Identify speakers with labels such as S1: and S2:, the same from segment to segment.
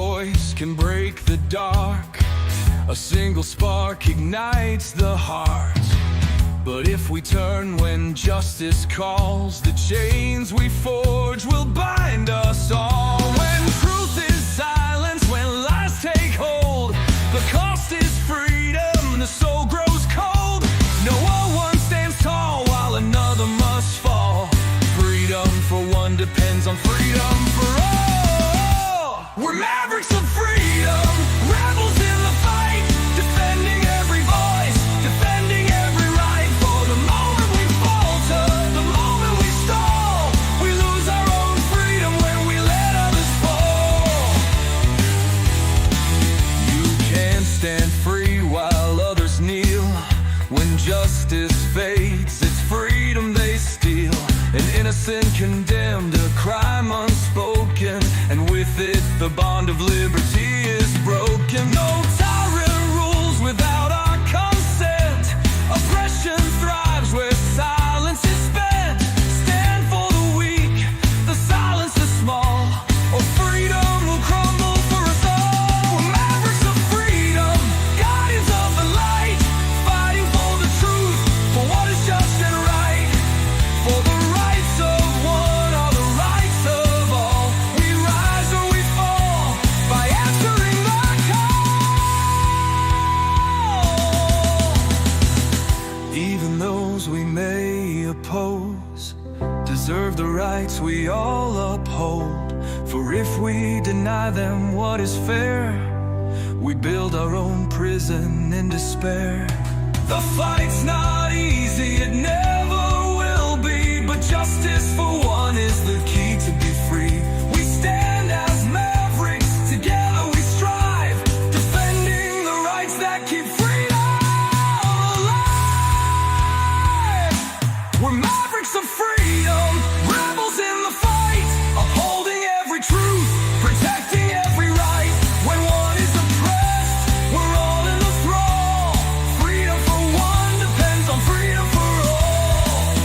S1: voice can break the dark. A single spark ignites the heart. But if we turn when justice calls, the chains we forge will bind us all. When truth is silence, when lies take hold, the cost is freedom, the soul grows cold. No one stands tall while another must fall. Freedom for one depends on freedom for all. We're mavericks of freedom, rebels in the fight, defending every voice, defending every right. For the moment we falter, the moment we stall, we lose our own freedom when we let others fall. You can't stand free while others kneel. When justice fades, it's freedom they steal. An innocent condemned, a crime unspoken, and with it the bond of liberty is broken. No tyrant rules without our consent. Oppression thrives where silence is spent. Stand for the weak, the silence is small, or freedom will crumble for us all. We're mavericks of freedom, guardians of the light, fighting for the truth, for what is just and right. For the rights of one are the rights of all. We rise or we fall by answering the call. Even those we may oppose deserve the rights we all uphold. For if we deny them what is fair, we build our own prison in despair. The fight's not easy, it never will be, but justice for one is the key to be free. We stand as mavericks, together we strive, defending the rights that keep freedom alive. We're mavericks of freedom, rebels in the fight, upholding every truth, protecting every right. When one is oppressed, we're all in the thrall. Freedom for one depends on freedom for all.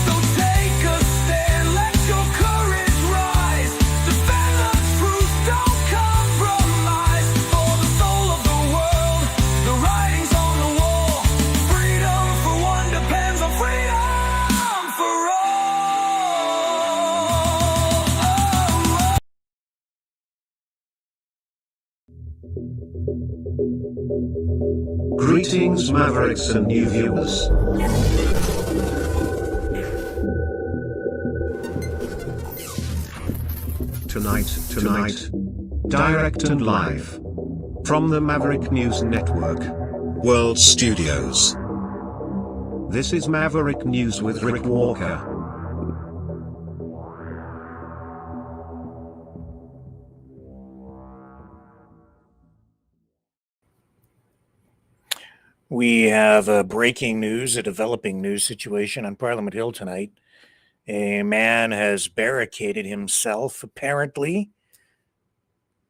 S1: So take a stand, let your courage rise. Defend the truth, don't compromise. For the soul of the world, the writing's on the wall. Freedom for one depends on freedom for all.
S2: Greetings, Mavericks and new viewers. Tonight, direct and live from the Maverick News Network World Studios. This is Maverick News with Rick Walker.
S3: We have a breaking news, a developing news situation on Parliament Hill tonight. A man has barricaded himself, apparently,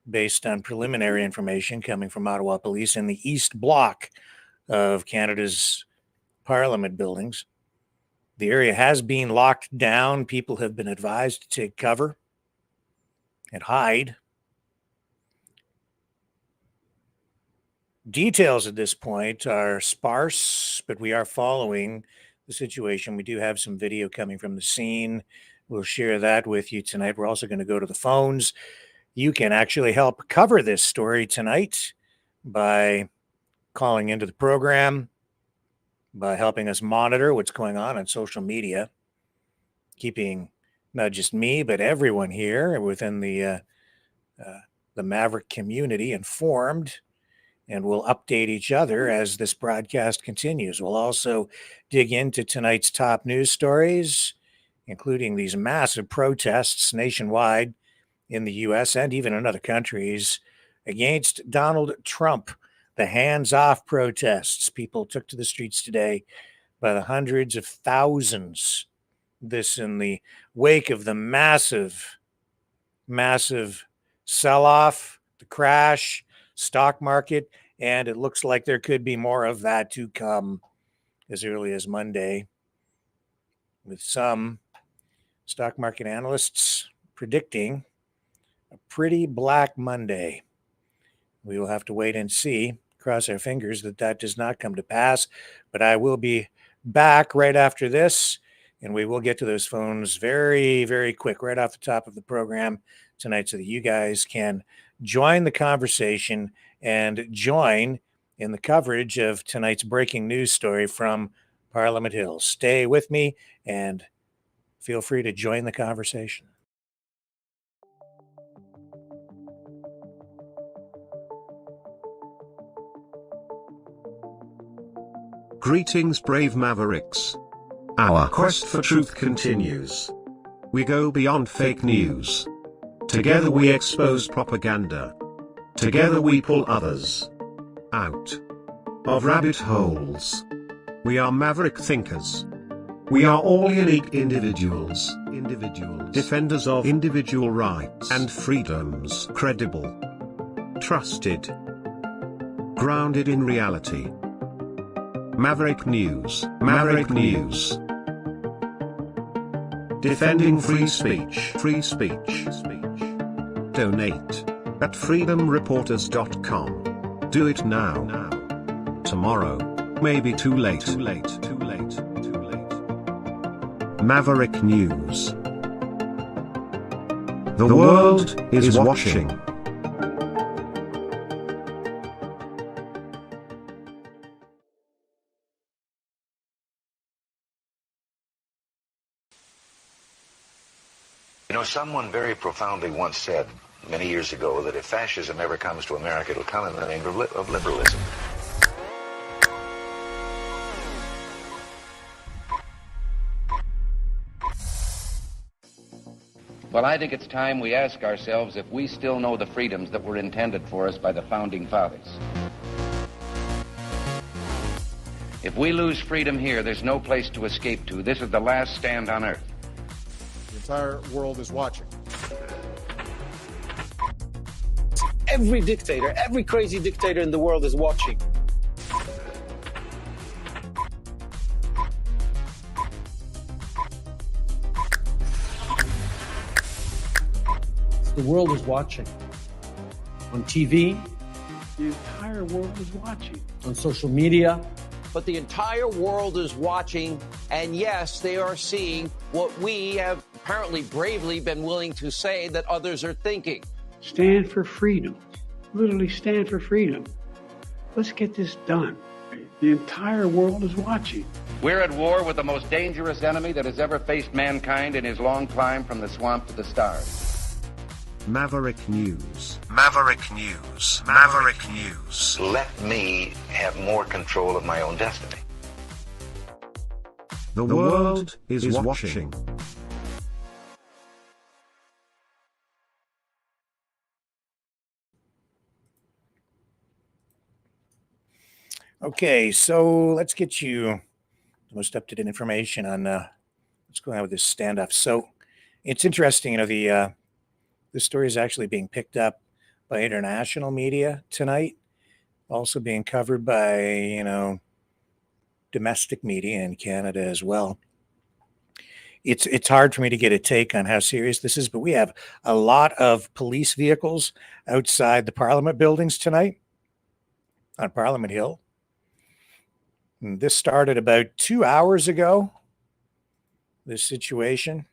S3: based on preliminary information coming from Ottawa police, in the East Block of Canada's Parliament buildings. The area has been locked down. People have been advised to take cover and hide. Details at this point are sparse, but we are following the situation. We do have some video coming from the scene. We'll share that with you tonight. We're also going to go to the phones. You can actually help cover this story tonight by calling into the program, by helping us monitor what's going on social media, keeping not just me, but everyone here within the Maverick community informed. And we'll update each other as this broadcast continues. We'll also dig into tonight's top news stories, including these massive protests nationwide in the U.S. and even in other countries against Donald Trump. The hands-off protests people took to the streets today by the hundreds of thousands. This in the wake of the massive sell-off, the crash, stock market, and it looks like there could be more of that to come as early as Monday, with some stock market analysts predicting a pretty black Monday. We will have to wait and see, cross our fingers that that does not come to pass, but I will be back right after this, and we will get to those phones very, very quick, right off the top of the program tonight, so that you guys can join the conversation and join in the coverage of tonight's breaking news story from Parliament Hill. Stay with me and feel free to join the conversation.
S2: Greetings, brave Mavericks. Our quest for truth continues. We go beyond fake news. Together we expose propaganda. Together we pull others out of rabbit holes. We are maverick thinkers. We are all unique individuals, defenders of individual rights and freedoms, credible, trusted, grounded in reality. Maverick News, Maverick News. Defending free speech, free speech. Donate at freedomreporters.com. Do it now. Tomorrow may be too late. Maverick News. The world is watching.
S4: You know, someone very profoundly once said many years ago that if fascism ever comes to America, it'll come in the name of liberalism.
S5: Well, I think it's time we ask ourselves if we still know the freedoms that were intended for us by the Founding Fathers. If we lose freedom here, there's no place to escape to. This is the last stand on earth.
S6: The entire world is watching.
S7: Every dictator, every crazy dictator in the world is watching. The world is watching. On TV, the entire world is watching. On social media.
S8: But the entire world is watching, and yes, they are seeing what we have apparently bravely been willing to say that others are thinking.
S9: Stand for freedom. Literally stand for freedom. Let's get this done. The entire world is watching.
S5: We're at war with the most dangerous enemy that has ever faced mankind in his long climb from the swamp to the stars.
S2: Maverick News. Maverick News. Maverick News.
S4: Let me have more control of my own destiny.
S2: The world is watching.
S3: Okay, so let's get you the most up-to-date information on what's going on with this standoff. So it's interesting, this story is actually being picked up by international media tonight, also being covered by, domestic media in Canada as well. It's hard for me to get a take on how serious this is, but we have a lot of police vehicles outside the Parliament buildings tonight on Parliament Hill. And this started about 2 hours ago, this situation.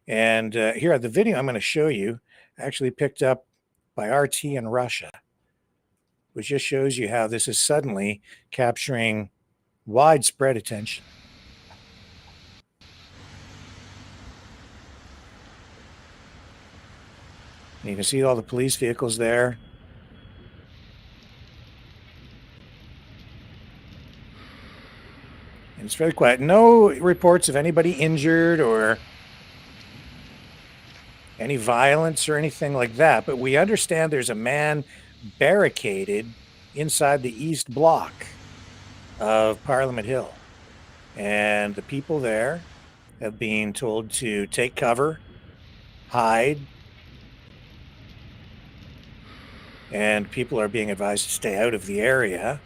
S3: And here, the video I'm going to show you actually picked up by RT in Russia, which just shows you how this is suddenly capturing widespread attention. And you can see all the police vehicles there. And it's very quiet. No reports of anybody injured or any violence or anything like that. But we understand there's a man barricaded inside the East Block of Parliament Hill. And the people there have been told to take cover, hide, and people are being advised to stay out of the area.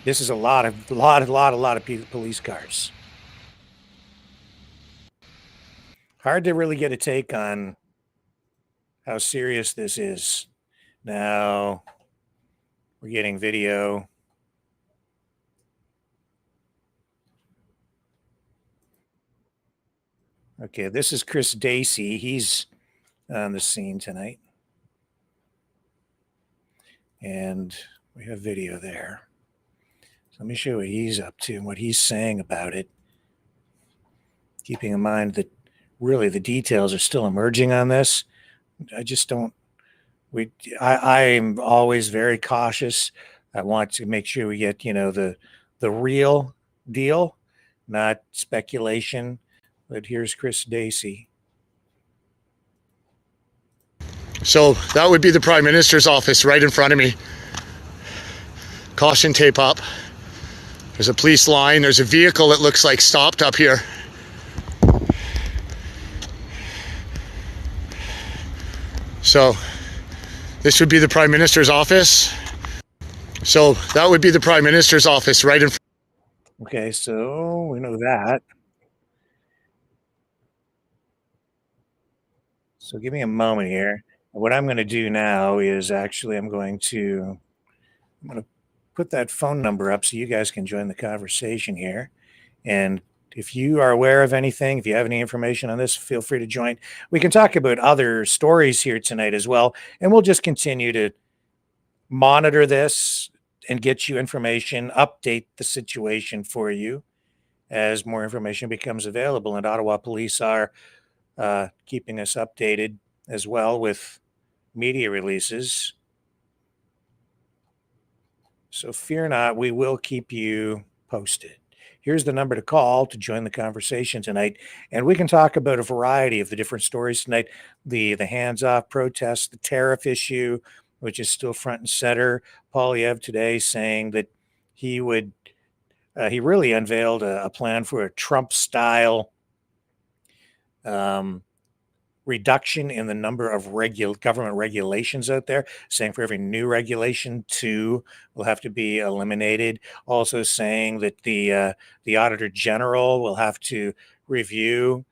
S3: This is a lot of police cars. Hard to really get a take on how serious this is. Now we're getting video. Okay, this is Chris Dacey. He's on the scene tonight. And we have video there. So let me show you what he's up to and what he's saying about it. Keeping in mind that really the details are still emerging on this. I just don't, I'm always very cautious. I want to make sure we get, the real deal, not speculation. But here's Chris Dacey.
S10: So that would be the Prime Minister's office right in front of me. Caution tape up. There's a police line. There's a vehicle that looks like stopped up here. So this would be the Prime Minister's office. So that would be the Prime Minister's office right in front.
S3: Okay, so we know that. So give me a moment here. What I'm going to do now is actually I'm going to put that phone number up so you guys can join the conversation here. And if you are aware of anything, if you have any information on this, feel free to join. We can talk about other stories here tonight as well. And we'll just continue to monitor this and get you information, update the situation for you as more information becomes available. And Ottawa police are keeping us updated as well with media releases. So fear not, we will keep you posted. Here's the number to call to join the conversation tonight. And we can talk about a variety of the different stories tonight. The hands-off protests, the tariff issue, which is still front and center. Poilievre today saying that he really unveiled a plan for a Trump-style reduction in the number of government regulations out there, saying for every new regulation, 2 will have to be eliminated. Also saying that the Auditor General will have to review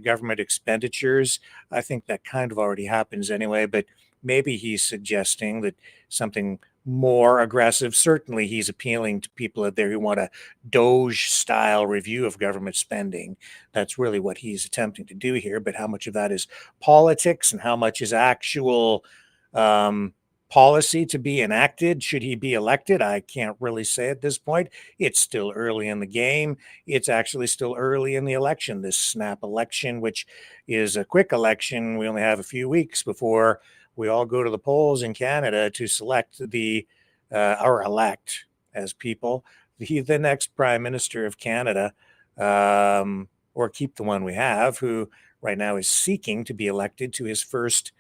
S3: government expenditures. I think that kind of already happens anyway, but maybe he's suggesting that something more aggressive. Certainly he's appealing to people out there who want a Doge-style review of government spending. That's really what he's attempting to do here. But how much of that is politics and how much is actual policy to be enacted? Should he be elected? I can't really say at this point. It's still early in the game. It's actually still early in the election, this snap election, which is a quick election. We only have a few weeks before we all go to the polls in Canada to select or elect as people the next Prime Minister of Canada, or keep the one we have, who right now is seeking to be elected to his first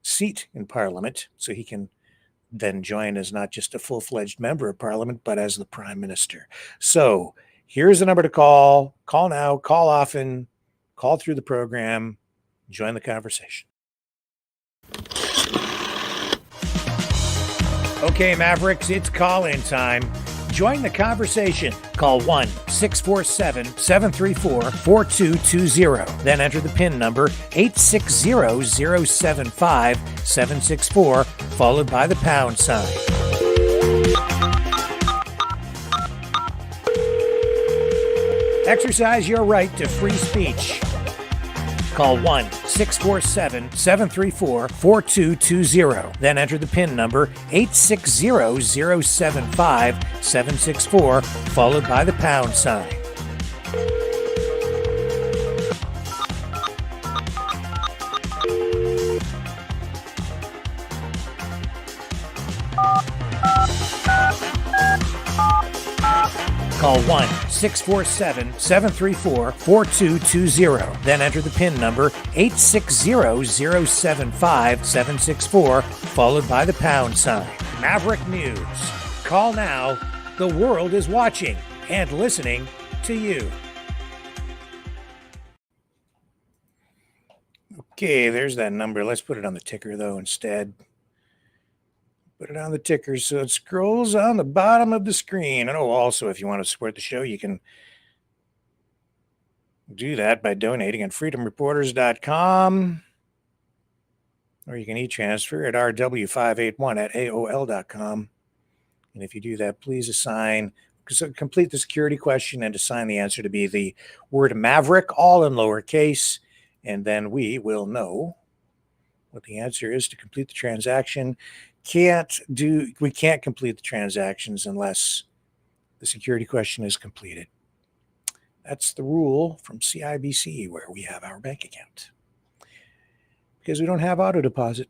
S3: seat in Parliament, so he can then join as not just a full-fledged member of Parliament, but as the Prime Minister. So here's the number to call. Call now, call often, call through the program, join the conversation. Okay, Mavericks, it's call-in time. Join the conversation. Call 1-647-734-4220. Then enter the PIN number 860-075-764, followed by the pound sign. Exercise your right to free speech. Call 1-647-734-4220. Then enter the PIN number 860-075-764, followed by the pound sign. Call 1-647-734-4220. Then enter the PIN number 860-075-764, followed by the pound sign. Maverick News. Call now. The world is watching and listening to you. Okay, there's that number. Let's put it on the ticker, though, instead. Put it on the ticker so it scrolls on the bottom of the screen. And also, if you want to support the show, you can do that by donating at freedomreporters.com. or you can e-transfer at rw581@aol.com. And if you do that, please complete the security question and assign the answer to be the word Maverick, all in lowercase, and then we will know what the answer is to complete the transaction. We can't complete the transactions unless the security question is completed. That's the rule from CIBC, where we have our bank account. Because we don't have auto deposit.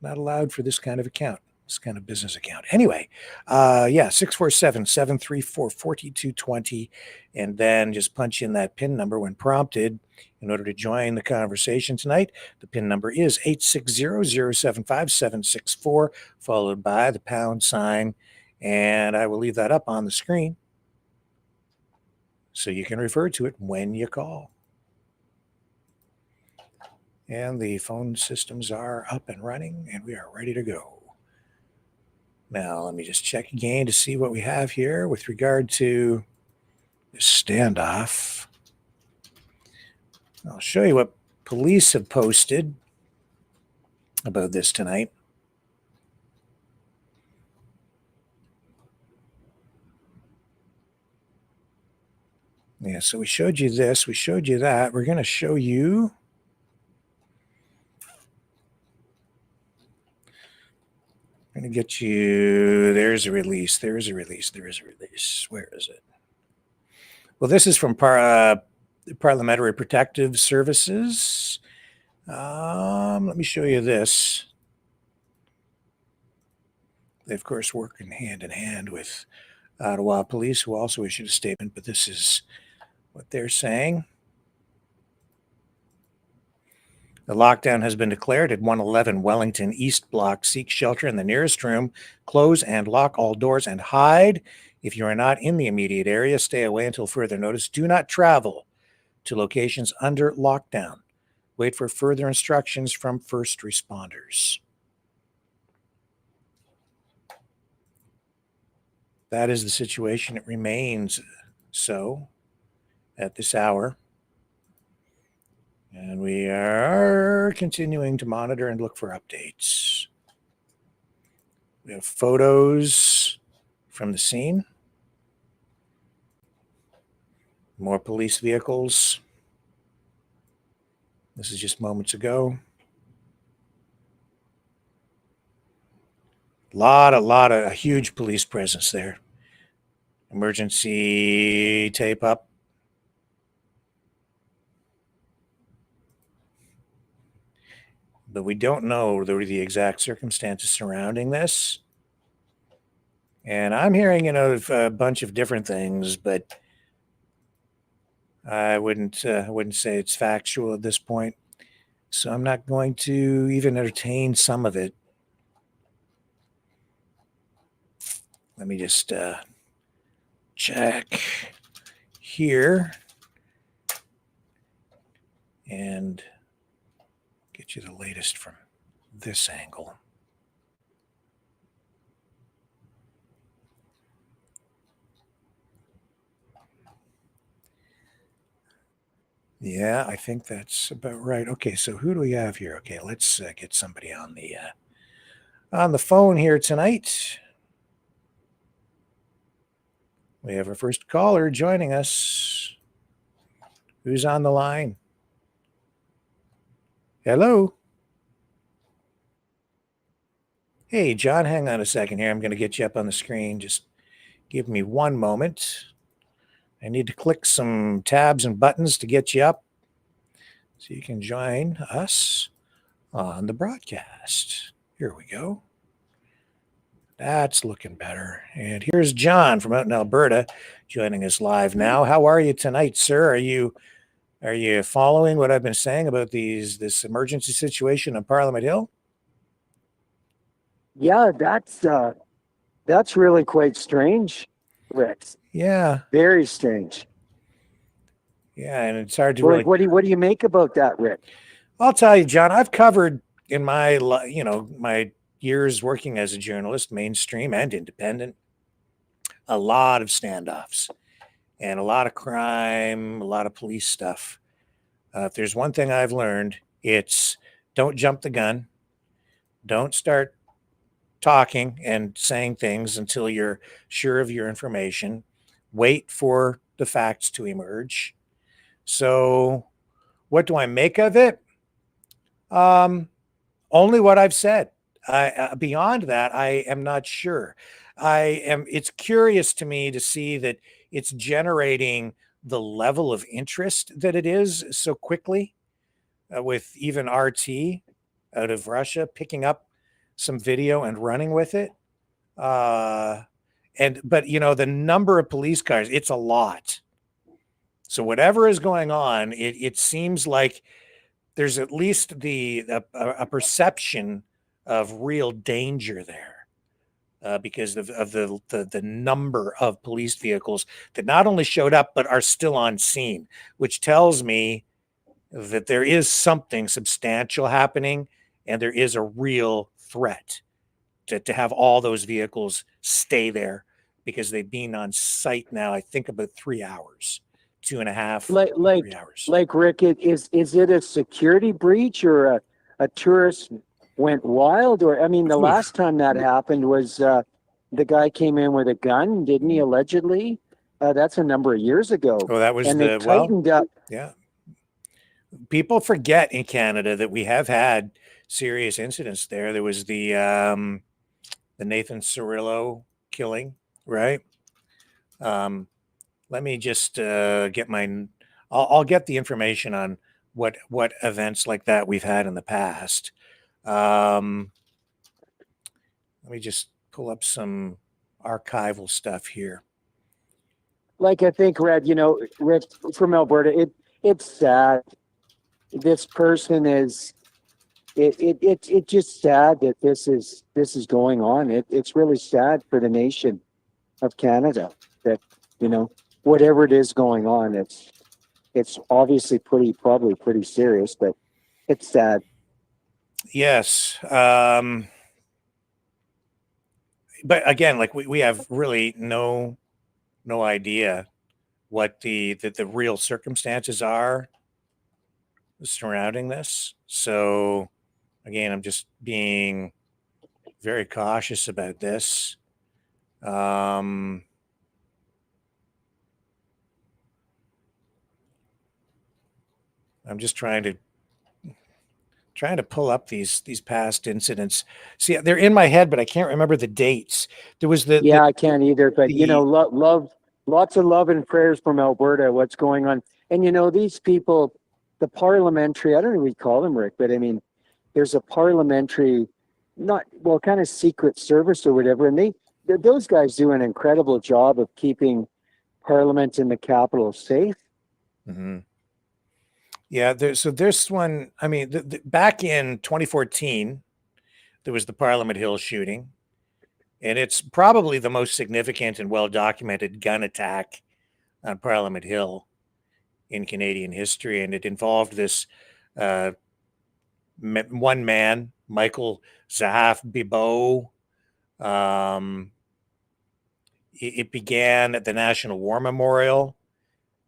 S3: Not allowed for this kind of account, this kind of business account. Anyway, 647-734-4220, and then just punch in that PIN number when prompted in order to join the conversation tonight. The PIN number is 860-075-764, followed by the pound sign, and I will leave that up on the screen so you can refer to it when you call. And the phone systems are up and running, and we are ready to go. Now, let me just check again to see what we have here with regard to this standoff. I'll show you what police have posted about this tonight. Yeah, so we showed you this, we showed you that. We're going to show you I'm going to get you, there's a release. Where is it? Well, this is from Parliamentary Protective Services. Let me show you this. They, of course, work hand in hand with Ottawa Police, who also issued a statement, but this is what they're saying. The lockdown has been declared at 111 Wellington East Block. Seek shelter in the nearest room. Close and lock all doors and hide. If you are not in the immediate area, stay away until further notice. Do not travel to locations under lockdown. Wait for further instructions from first responders. That is the situation. It remains so at this hour. And we are continuing to monitor and look for updates. We have photos from the scene. More police vehicles. This is just moments ago. A huge police presence there. Emergency tape up. But we don't know the exact circumstances surrounding this. And I'm hearing, a bunch of different things, but I wouldn't say it's factual at this point. So I'm not going to even entertain some of it. Let me just check here and get you the latest from this angle. Yeah, I think that's about right. Okay, so who do we have here? Okay, let's get somebody on the phone here tonight. We have our first caller joining us. Who's on the line? Hello? Hey, John, hang on a second here. I'm going to get you up on the screen. Just give me one moment. I need to click some tabs and buttons to get you up so you can join us on the broadcast. Here we go. That's looking better. And here's John from out in Alberta joining us live now. How are you tonight, sir? Are you following what I've been saying about this emergency situation on Parliament Hill?
S11: Yeah, that's really quite strange, Rick.
S3: Yeah.
S11: Very strange.
S3: Yeah, and it's hard to
S11: What do you make about that, Rick?
S3: I'll tell you, John, I've covered in my years working as a journalist, mainstream and independent, a lot of standoffs and a lot of crime, a lot of police stuff. If there's one thing I've learned, it's don't jump the gun. Don't start talking and saying things until you're sure of your information. Wait for the facts to emerge. So, what do I make of it? Only what I've said. Beyond that, I am not sure. It's curious to me to see that it's generating the level of interest that it is so quickly, with even RT out of Russia picking up some video and running with it. But the number of police cars, it's a lot. So whatever is going on, it seems like there's at least a perception of real danger there, because of the number of police vehicles that not only showed up but are still on scene, which tells me that there is something substantial happening and there is a real threat to have all those vehicles stay there, because they've been on site now, I think, about 3 hours, 2.5, 3 hours.
S11: Like Rick, is it a security breach or a tourist went wild? Or, I mean, the last time that happened was the guy came in with a gun, didn't he, allegedly? That's a number of years ago.
S3: Oh, that was
S11: and they tightened up.
S3: Yeah. People forget in Canada that we have had serious incidents there. There was the Nathan Cirillo killing, right? Let me just get I'll get the information on what events like that we've had in the past. Let me just pull up some archival stuff here.
S11: Like, I think, Red, Rick, from Alberta, it's sad. This person is, it's just sad that this is going on. It's really sad for the nation of Canada that, whatever it is going on, it's obviously probably pretty serious, but it's sad.
S3: Yes. But again, like we have really no idea what the real circumstances are surrounding this. So again, I'm just being very cautious about this. I'm just trying to pull up these past incidents. See, they're in my head, but I can't remember the dates. There was
S11: I can't either, but love, lots of love and prayers from Alberta, what's going on. And these people, the parliamentary, I don't know what we call them, Rick, but I mean, there's a parliamentary, kind of secret service or whatever, and those guys do an incredible job of keeping Parliament in the capital safe.
S3: Mm-hmm. Yeah, so this one, I mean, back in 2014, there was the Parliament Hill shooting, and it's probably the most significant and well-documented gun attack on Parliament Hill in Canadian history, and it involved this one man, Michael Zahaf Bibeau. It began at the National War Memorial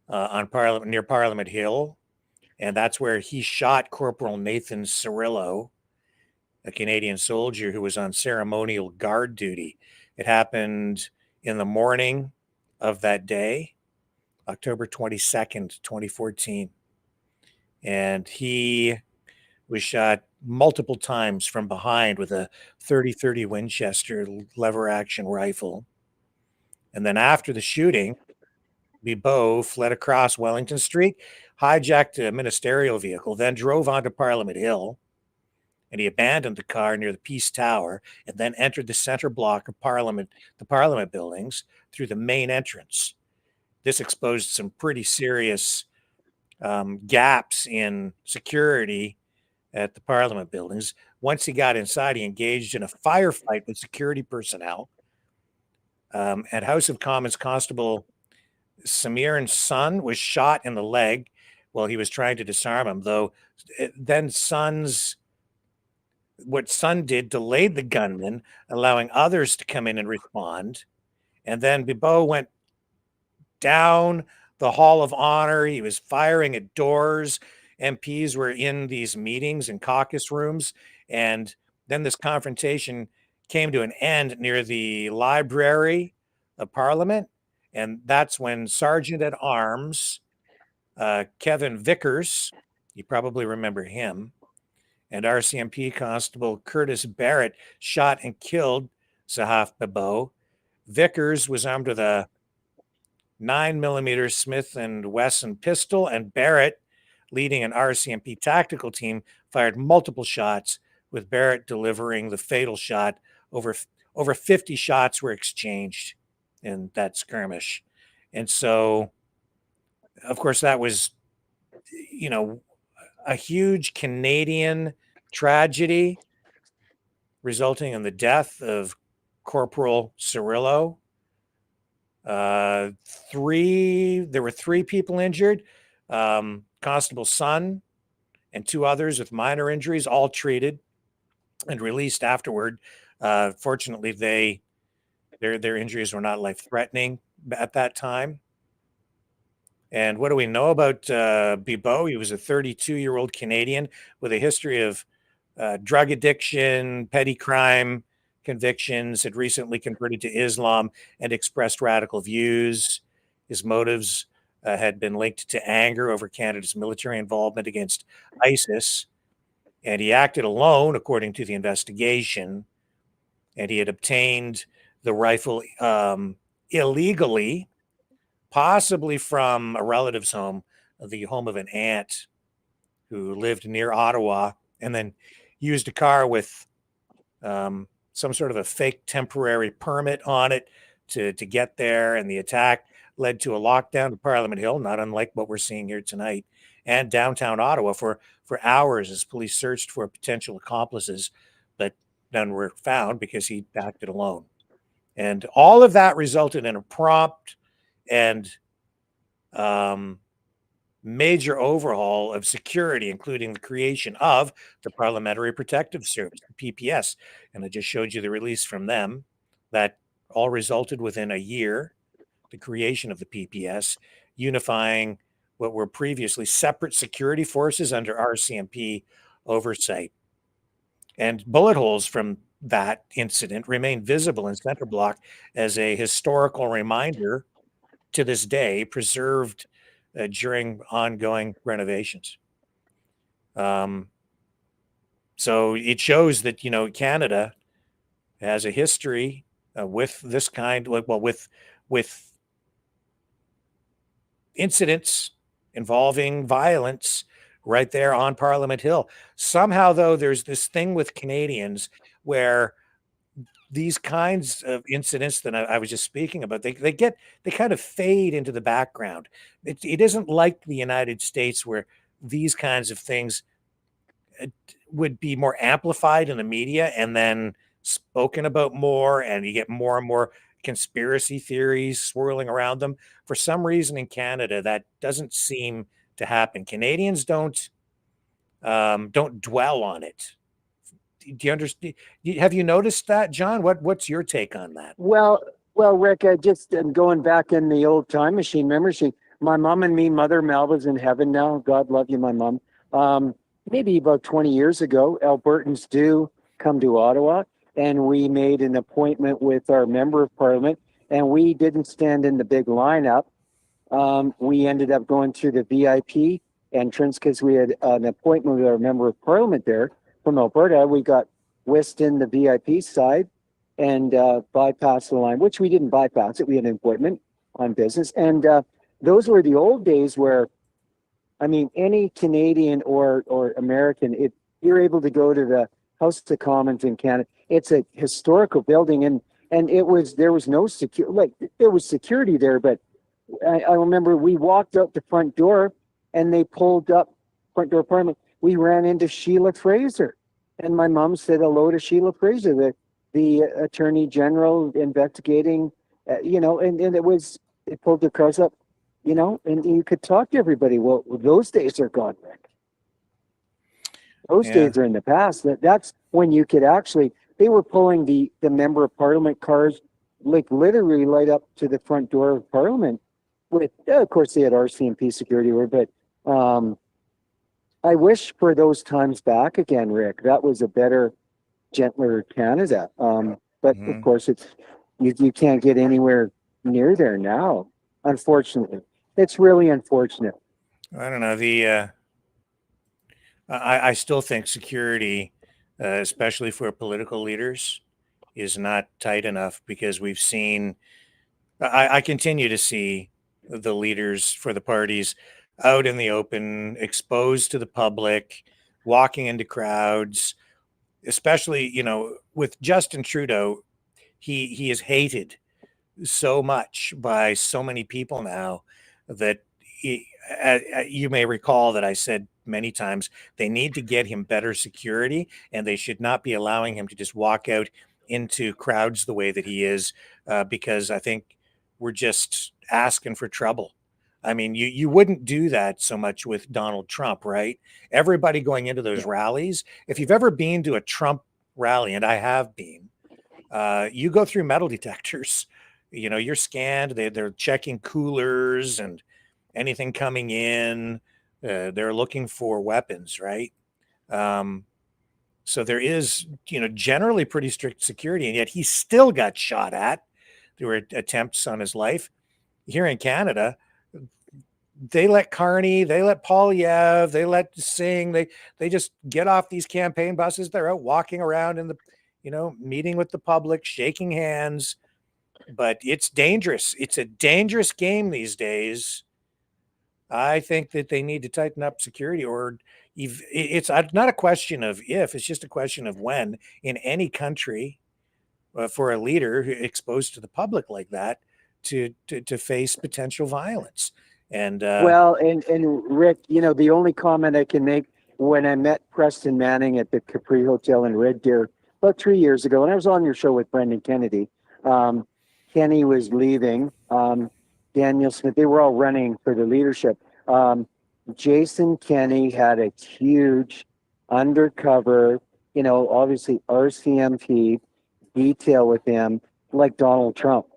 S3: near Parliament Hill. And that's where he shot Corporal Nathan Cirillo, a Canadian soldier who was on ceremonial guard duty. It happened in the morning of that day, October 22nd, 2014. And he was shot multiple times from behind with a 30-30 Winchester lever action rifle. And then after the shooting, Bibeau fled across Wellington Street, hijacked a ministerial vehicle, then drove onto Parliament Hill, and he abandoned the car near the Peace Tower and then entered the center block of the Parliament buildings through the main entrance. This exposed some pretty serious gaps in security at the Parliament buildings. Once he got inside, he engaged in a firefight with security personnel. At House of Commons Constable Samir's son was shot in the leg while he was trying to disarm him, though then what Son did delayed the gunman, allowing others to come in and respond. And then Bibeau went down the Hall of Honor. He was firing at doors. MPs were in these meetings and caucus rooms, and Then this confrontation came to an end near the Library of Parliament, and that's when Sergeant at Arms Kevin Vickers, you probably remember him, and RCMP Constable Curtis Barrett shot and killed Sahaf Babo. Vickers was armed with a 9mm Smith & Wesson pistol, and Barrett, leading an RCMP tactical team, fired multiple shots, with Barrett delivering the fatal shot. Over 50 shots were exchanged in that skirmish. And so, of course, that was, a huge Canadian tragedy resulting in the death of Corporal Cirillo. There were 3 people injured, Constable's son and 2 others with minor injuries, all treated and released afterward. Fortunately, their injuries were not life-threatening at that time. And what do we know about Bibeau? He was a 32-year-old Canadian with a history of drug addiction, petty crime convictions, had recently converted to Islam and expressed radical views. His motives had been linked to anger over Canada's military involvement against ISIS. And he acted alone, according to the investigation. And he had obtained the rifle illegally, possibly from a relative's home, the home of an aunt who lived near Ottawa, and then used a car with some sort of a fake temporary permit on it to get there. And the attack led to a lockdown of Parliament Hill, not unlike what we're seeing here tonight, and downtown Ottawa for hours as police searched for potential accomplices, but none were found because he acted alone. And all of that resulted in a prompt and major overhaul of security, including the creation of the Parliamentary Protective Service, the PPS. And I just showed you the release from them. That all resulted within a year, the creation of the PPS, unifying what were previously separate security forces under RCMP oversight. And bullet holes from that incident remain visible in Center Block as a historical reminder to this day, preserved during ongoing renovations. So it shows that, Canada has a history with this kind, with incidents involving violence right there on Parliament Hill. Somehow, though, there's this thing with Canadians where these kinds of incidents that I was just speaking about, they kind of fade into the background. It isn't like the United States where these kinds of things would be more amplified in the media and then spoken about more, and you get more and more conspiracy theories swirling around them. For some reason in Canada, that doesn't seem to happen. Canadians don't dwell on it. Do you understand? Have you noticed that, John? What's your take on that?
S11: Well, Rick, I just am going back in the old time machine, memory machine. My mom and me, Mother Melba's in heaven now. God love you, my mom. Maybe about 20 years ago, Albertans do come to Ottawa, and we made an appointment with our member of parliament, and we didn't stand in the big lineup. We ended up going through the VIP entrance because we had an appointment with our member of parliament there from Alberta. We got whisked in the VIP side and bypassed the line, which we didn't bypass it. We had an appointment on business. And those were the old days where, I mean, any Canadian or American, you're able to go to the House of Commons in Canada. It's a historical building, and there was no security. There was security there, but I remember we walked out the front door and they pulled up front door apartment. We ran into Sheila Fraser, and my mom said hello to Sheila Fraser, the Attorney General investigating, and they pulled the cars up, and you could talk to everybody. Well, those days are gone, Rick. Those days are in the past. That's when you could actually, they were pulling the member of parliament cars, literally right up to the front door of parliament. Of course, they had RCMP security, but I wish for those times back again, Rick. That was a better gentler Canada. But
S3: Mhm.
S11: of course, you can't get anywhere near there now. Unfortunately, it's really unfortunate.
S3: I don't know. I still think security, especially for political leaders, is not tight enough because we've seen. I continue to see the leaders for the parties out in the open, exposed to the public, walking into crowds. Especially, with Justin Trudeau, he is hated so much by so many people now that you may recall that I said many times they need to get him better security and they should not be allowing him to just walk out into crowds the way that he is, because I think we're just asking for trouble. I mean, you wouldn't do that so much with Donald Trump, right? Everybody going into those rallies. If you've ever been to a Trump rally, and I have been, you go through metal detectors. You're scanned. They're checking coolers and anything coming in. They're looking for weapons, right? So there is, generally pretty strict security, and yet he still got shot at. There were attempts on his life. Here in Canada, they let Carney, they let Poilievre, they let Singh, they just get off these campaign buses. They're out walking around in the, meeting with the public, shaking hands. But it's dangerous. It's a dangerous game these days. I think that they need to tighten up security, or it's not a question of if, it's just a question of when in any country, for a leader exposed to the public like that to face potential violence. And
S11: Well, and Rick, the only comment I can make, when I met Preston Manning at the Capri Hotel in Red Deer about 3 years ago, and I was on your show with Brendan Kennedy. Kenny was leaving. Daniel Smith, they were all running for the leadership. Jason Kenney had a huge undercover, obviously RCMP detail with him, like Donald Trump,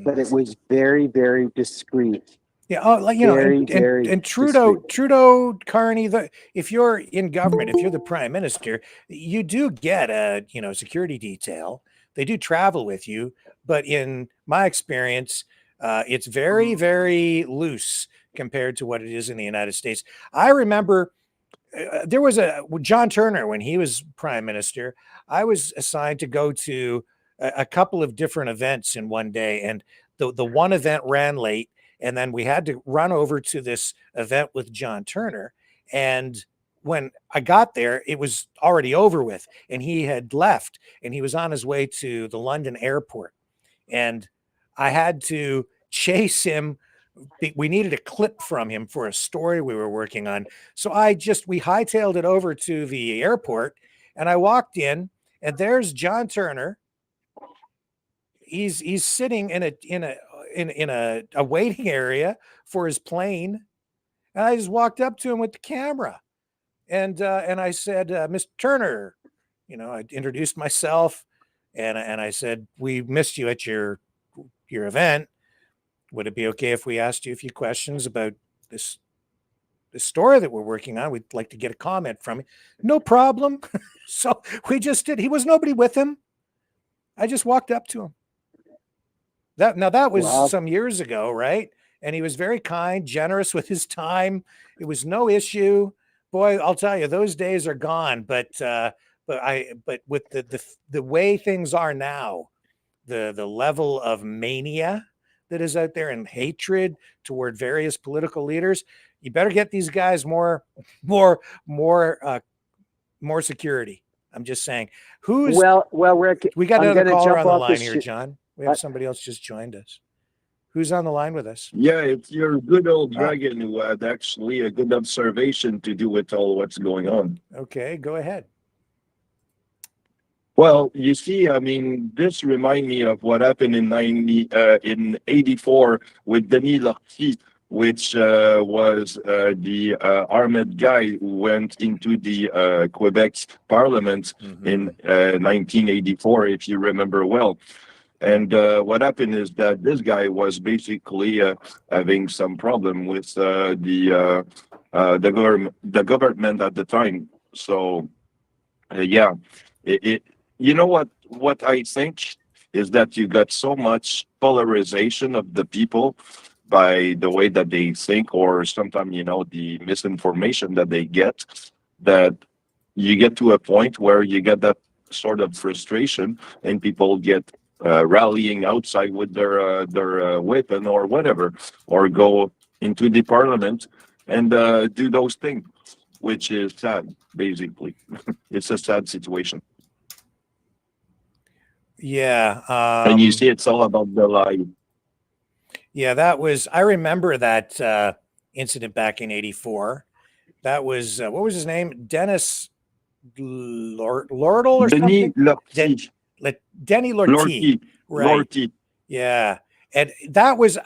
S11: but it was very, very discreet.
S3: Yeah,
S11: very
S3: and Trudeau,
S11: discreet.
S3: Carney, if you're in government, if you're the prime minister, you do get a security detail. They do travel with you, but in my experience, it's very, very loose compared to what it is in the United States. I remember there was John Turner when he was prime minister. I was assigned to go to a couple of different events in one day, and the one event ran late. And then we had to run over to this event with John Turner. And when I got there, it was already over with. And he had left and he was on his way to the London airport. And I had to chase him. We needed a clip from him for a story we were working on. So we hightailed it over to the airport. And I walked in, and there's John Turner. He's sitting in a waiting area for his plane, and I just walked up to him with the camera, and I said, "Mr. Turner," I introduced myself, and I said, "We missed you at your event. Would it be okay if we asked you a few questions about this story that we're working on? We'd like to get a comment from you." "No problem." So we just did. He was nobody with him. I just walked up to him. That was
S11: Wow.
S3: some years ago, right? And he was very kind, generous with his time. It was no issue. Boy, I'll tell you, those days are gone. But with the way things are now, the level of mania that is out there and hatred toward various political leaders, you better get these guys more security. I'm just saying.
S11: Well, Rick,
S3: We got
S11: I'm
S3: another
S11: gonna
S3: caller
S11: jump
S3: on the
S11: off
S3: line
S11: the
S3: here, John. We have somebody else just joined us. Who's on the line with us?
S12: Yeah, it's your good old dragon who had actually a good observation to do with all what's going on.
S3: Okay, go ahead.
S12: Well, you see, I mean, this reminds me of what happened in 84 with Denis Lortie, which was the armed guy who went into the Quebec's parliament in 1984, if you remember well. And what happened is that this guy was basically having some problem with the government at the time. So, yeah, you know what I think is that you got so much polarization of the people by the way that they think, or sometimes the misinformation that they get, that you get to a point where you get that sort of frustration, and people get rallying outside with their weapon or whatever, or go into the parliament and do those things, which is sad. Basically, it's a sad situation.
S3: Yeah.
S12: And you see, it's all about the lie.
S3: Yeah, I remember that incident back in '84. That was, what was his name? Dennis Lordle or
S12: Denis
S3: something? Denny Lortie. Right.
S12: Lortie.
S3: Yeah. And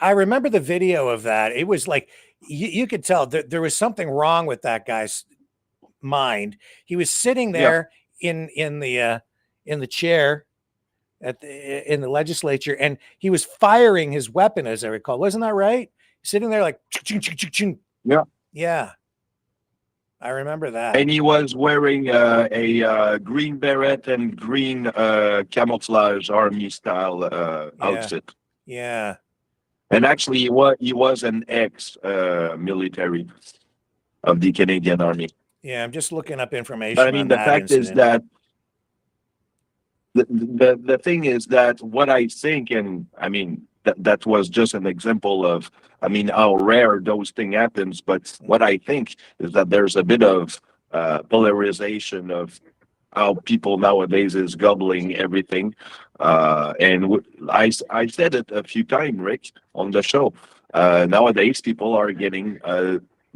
S3: I remember the video of that. It was like, you could tell that there was something wrong with that guy's mind. He was sitting there in the chair in the legislature, and he was firing his weapon, as I recall. Wasn't that right? Sitting there like,
S12: yeah.
S3: Yeah. I remember that.
S12: And he was wearing a green beret and green camouflage army style outfit.
S3: Yeah.
S12: And actually, he was an ex-military of the Canadian Army.
S3: Yeah, I'm just looking up information.
S12: But I mean, the fact is that the thing is that what I think, and I mean, that was just an example of, I mean, how rare those things happens. But what I think is that there's a bit of polarization of how people nowadays is gobbling everything. And I said it a few times, Rick, on the show. Nowadays, people are getting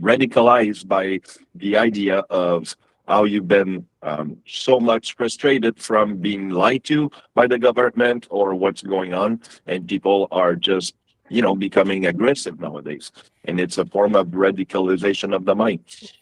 S12: radicalized by the idea of how you've been so much frustrated from being lied to by the government or what's going on, and people are just becoming aggressive nowadays, and it's a form of radicalization of the mind.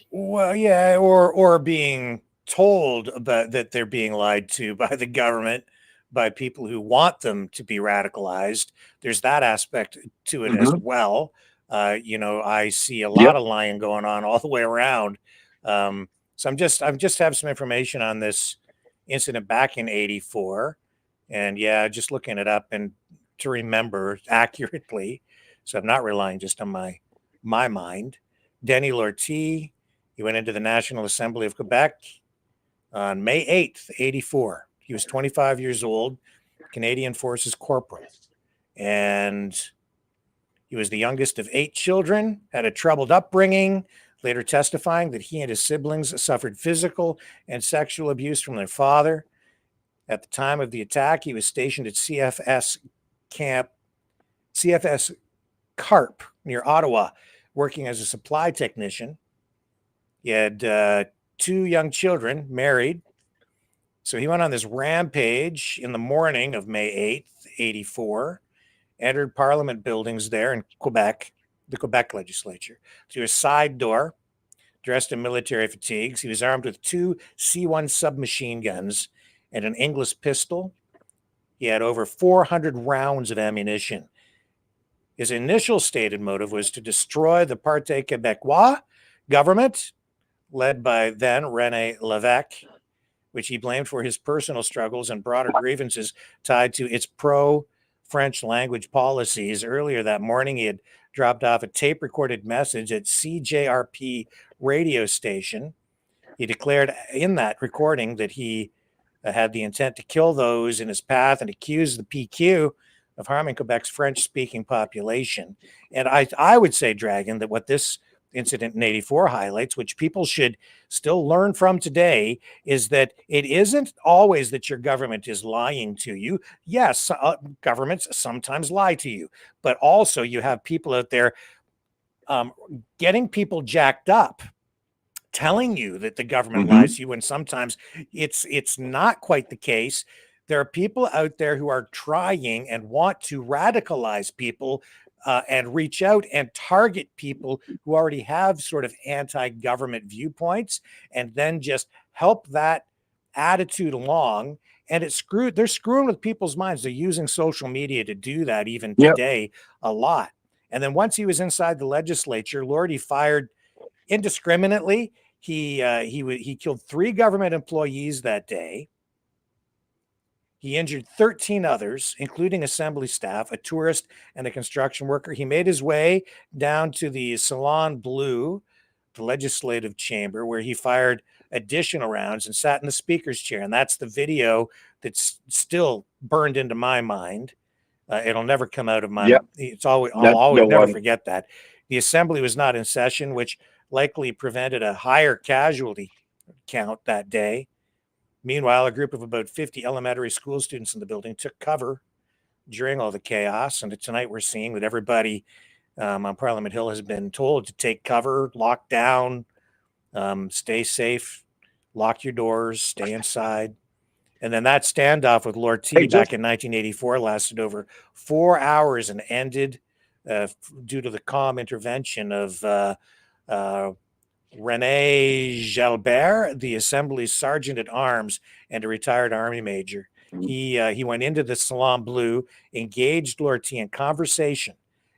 S3: Well, yeah, or being told about that they're being lied to by the government, by people who want them to be radicalized. There's that aspect to it as well. I see a lot of lying going on all the way around. So I'm just have some information on this incident back in '84, and just looking it up and to remember accurately. So I'm not relying just on my mind. Denny Lortie, he went into the National Assembly of Quebec on May 8th, '84. He was 25 years old, Canadian Forces corporal, and he was the youngest of 8 children, had a troubled upbringing, later testifying that he and his siblings suffered physical and sexual abuse from their father. At the time of the attack, he was stationed at CFS Carp near Ottawa, working as a supply technician. He had 2 young children, married. So he went on this rampage in the morning of May 8th, '84, entered Parliament buildings there in Quebec, the Quebec legislature, through a side door, dressed in military fatigues. He was armed with 2 C-1 submachine guns and an English pistol. He had over 400 rounds of ammunition. His initial stated motive was to destroy the Parti Québécois government, led by then René Lévesque, which he blamed for his personal struggles and broader grievances tied to its pro-French language policies. Earlier that morning, he had dropped off a tape-recorded message at CJRP radio station. He declared in that recording that he had the intent to kill those in his path and accused the PQ of harming Quebec's French-speaking population. And I would say, Dragon, that what this incident in '84 highlights, which people should still learn from today, is that it isn't always that your government is lying to you. Yes, governments sometimes lie to you, but also you have people out there getting people jacked up, telling you that the government lies to you, and sometimes it's not quite the case. There are people out there who are trying and want to radicalize people and reach out and target people who already have sort of anti-government viewpoints, and then just help that attitude along. And they're screwing with people's minds. They're using social media to do that even today a lot. And then once he was inside the legislature, Lortie fired indiscriminately. He killed 3 government employees that day. He injured 13 others, including assembly staff, a tourist, and a construction worker. He made his way down to the Salon Bleu, the legislative chamber, where he fired additional rounds and sat in the speaker's chair. And that's the video that's still burned into my mind. It'll never come out of my mind. It's always, I'll always never forget that. The assembly was not in session, which likely prevented a higher casualty count that day. Meanwhile, a group of about 50 elementary school students in the building took cover during all the chaos. And tonight we're seeing that everybody on Parliament Hill has been told to take cover, lock down, stay safe, lock your doors, stay inside. And then that standoff with Lord T back in 1984 lasted over 4 hours and ended due to the calm intervention of René Jalbert, the Assembly's sergeant at arms and a retired army major. He went into the Salon Bleu, engaged Lord T in conversation,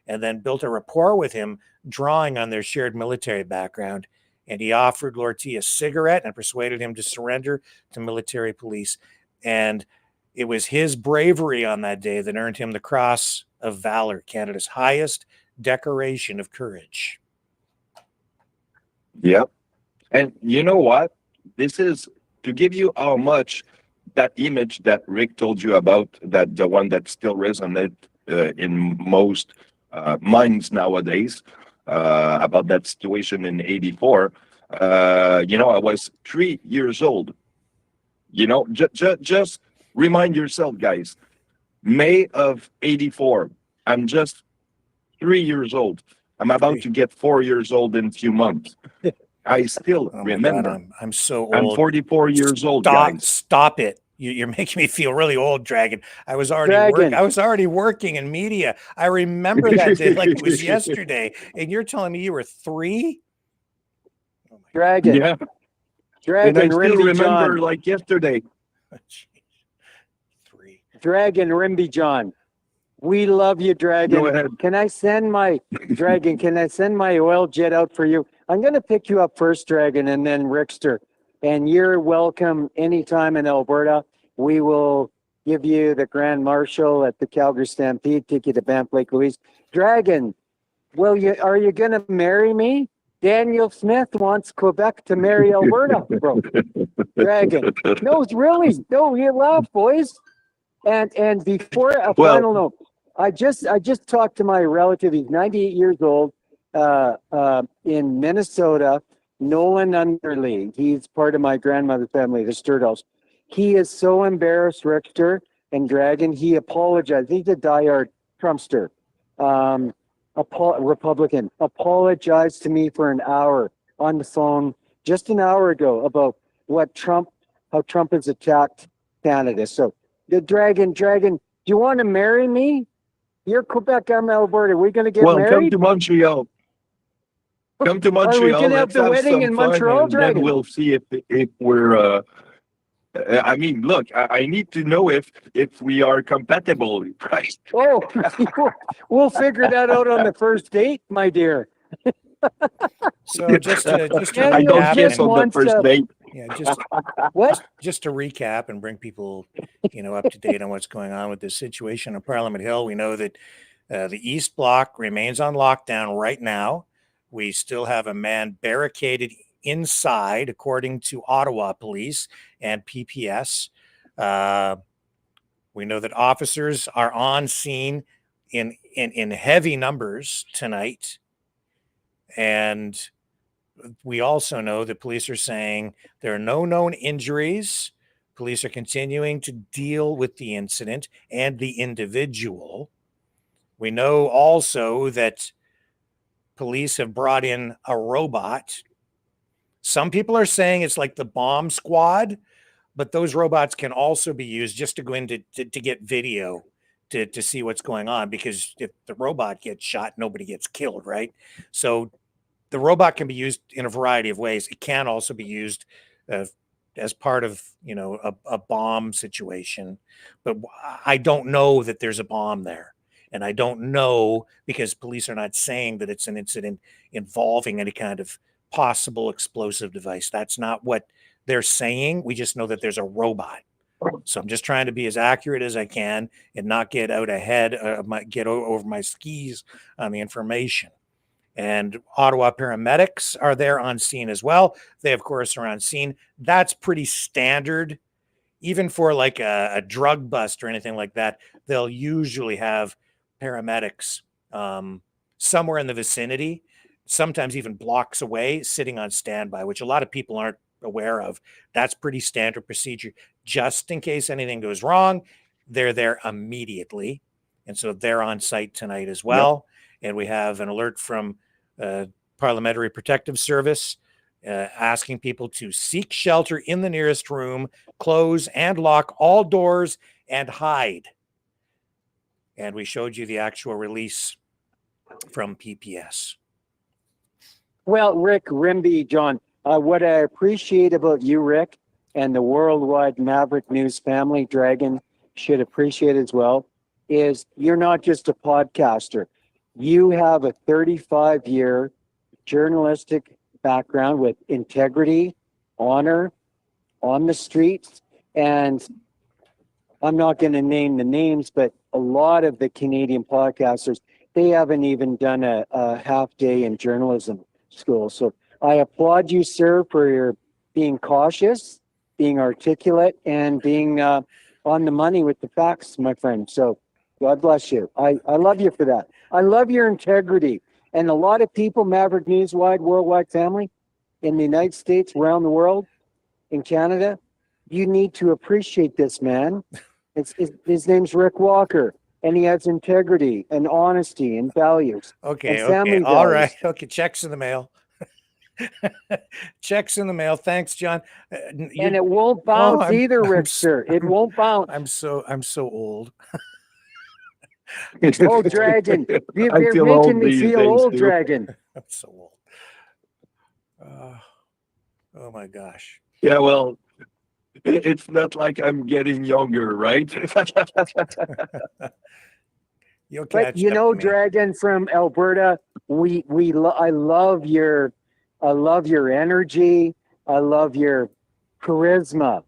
S3: and then built a rapport with him, drawing on their shared military background. And he offered Lord T a cigarette and persuaded him to surrender to military police. And it was his bravery on that day that earned him the Cross of Valor, Canada's highest decoration of courage.
S12: Yep. And you know what? This is to give you how much that image that Rick told you about, that the one that still resonates in most minds nowadays about that situation in 84. I was 3 years old. Just remind yourself, guys, May of 84. I'm just 3 years old. I'm about to get 4 years old in a few months. I still remember.
S3: God, I'm so old.
S12: I'm 44 years old, guys.
S3: Stop it. You're making me feel really old, Dragon. I was already working in media. I remember that day like it was yesterday. And you're telling me you were 3?
S11: Oh Dragon.
S12: Yeah.
S11: Dragon,
S12: and I still
S11: Rimby
S12: remember
S11: John.
S12: like yesterday.
S11: 3. Rimby John. We love you, Dragon.
S12: Go ahead.
S11: Can I send my Dragon? Can I send my oil jet out for you? I'm going to pick you up first, Dragon, and then Rickster. And you're welcome anytime in Alberta. We will give you the Grand Marshal at the Calgary Stampede, take you to Banff Lake Louise. Dragon, are you going to marry me? Daniel Smith wants Quebec to marry Alberta, bro. Dragon. No, really. No, you laugh, boys. And before a final note, I just talked to my relative. He's 98 years old in Minnesota, Nolan Underly. He's part of my grandmother's family, the Sturdells. He is so embarrassed, Richter and Dragon. He apologized. He's a diehard Trumpster, Republican. Apologized to me for an hour on the phone just an hour ago about how Trump has attacked Canada. So the Dragon, do you want to marry me? You're Quebec, I'm Alberta. We're going to get married?
S12: Come to Montreal. Come to Montreal.
S11: Are we going to have the wedding in Montreal, Dragon?
S12: Then we'll see if we're... I mean, look, I need to know if we are compatible, right?
S11: Oh, we'll figure that out on the first date, my dear.
S3: So just to
S12: I don't guess on the first date.
S3: Yeah, just to recap and bring people, up to date on what's going on with this situation on Parliament Hill. We know that the East Block remains on lockdown right now. We still have a man barricaded inside, according to Ottawa police and PPS. We know that officers are on scene in heavy numbers tonight. And we also know that police are saying there are no known injuries. Police are continuing to deal with the incident and the individual. We know also that police have brought in a robot. Some people are saying it's like the bomb squad, but those robots can also be used just to go in to get video to see what's going on, because if the robot gets shot, nobody gets killed, right? So the robot can be used in a variety of ways. It can also be used as part of, a bomb situation. But I don't know that there's a bomb there. And I don't know, because police are not saying that it's an incident involving any kind of possible explosive device. That's not what they're saying. We just know that there's a robot. So I'm just trying to be as accurate as I can and not get out ahead of over my skis on the information. And Ottawa paramedics are there on scene as well. They, of course, are on scene. That's pretty standard. Even for like a drug bust or anything like that, they'll usually have paramedics somewhere in the vicinity, sometimes even blocks away, sitting on standby, which a lot of people aren't aware of. That's pretty standard procedure. Just in case anything goes wrong, they're there immediately. And so they're on site tonight as well. Yep. And we have an alert from Parliamentary Protective Service asking people to seek shelter in the nearest room, close and lock all doors, and hide. And we showed you the actual release from PPS.
S11: Well, Rick, Rimby, John, what I appreciate about you, Rick, and the worldwide Maverick News family, Dragon should appreciate as well, is you're not just a podcaster. You have a 35-year journalistic background with integrity, honor on the streets. And I'm not going to name the names, but a lot of the Canadian podcasters, they haven't even done a half day in journalism school. So I applaud you, sir, for your being cautious, being articulate, and being on the money with the facts, my friend. So God bless you. I love you for that. I love your integrity. And a lot of people, Maverick Newswide, worldwide family, in the United States, around the world, in Canada, you need to appreciate this man. His name's Rick Walker, and he has integrity and honesty and values.
S3: Okay,
S11: and family
S3: okay, all right.
S11: values.
S3: Okay, checks in the mail. Checks in the mail. Thanks, John.
S11: And it won't bounce either, Rick, sir. It won't bounce.
S3: I'm so old.
S11: Oh, Dragon. You're making me feel old, Dragon.
S3: I'm so old. Oh my gosh.
S12: Yeah, well, it's not like I'm getting younger, right?
S3: You'll
S11: But
S3: catch
S11: you
S3: up
S11: know,
S3: to me.
S11: Dragon from Alberta, I love your energy. I love your charisma.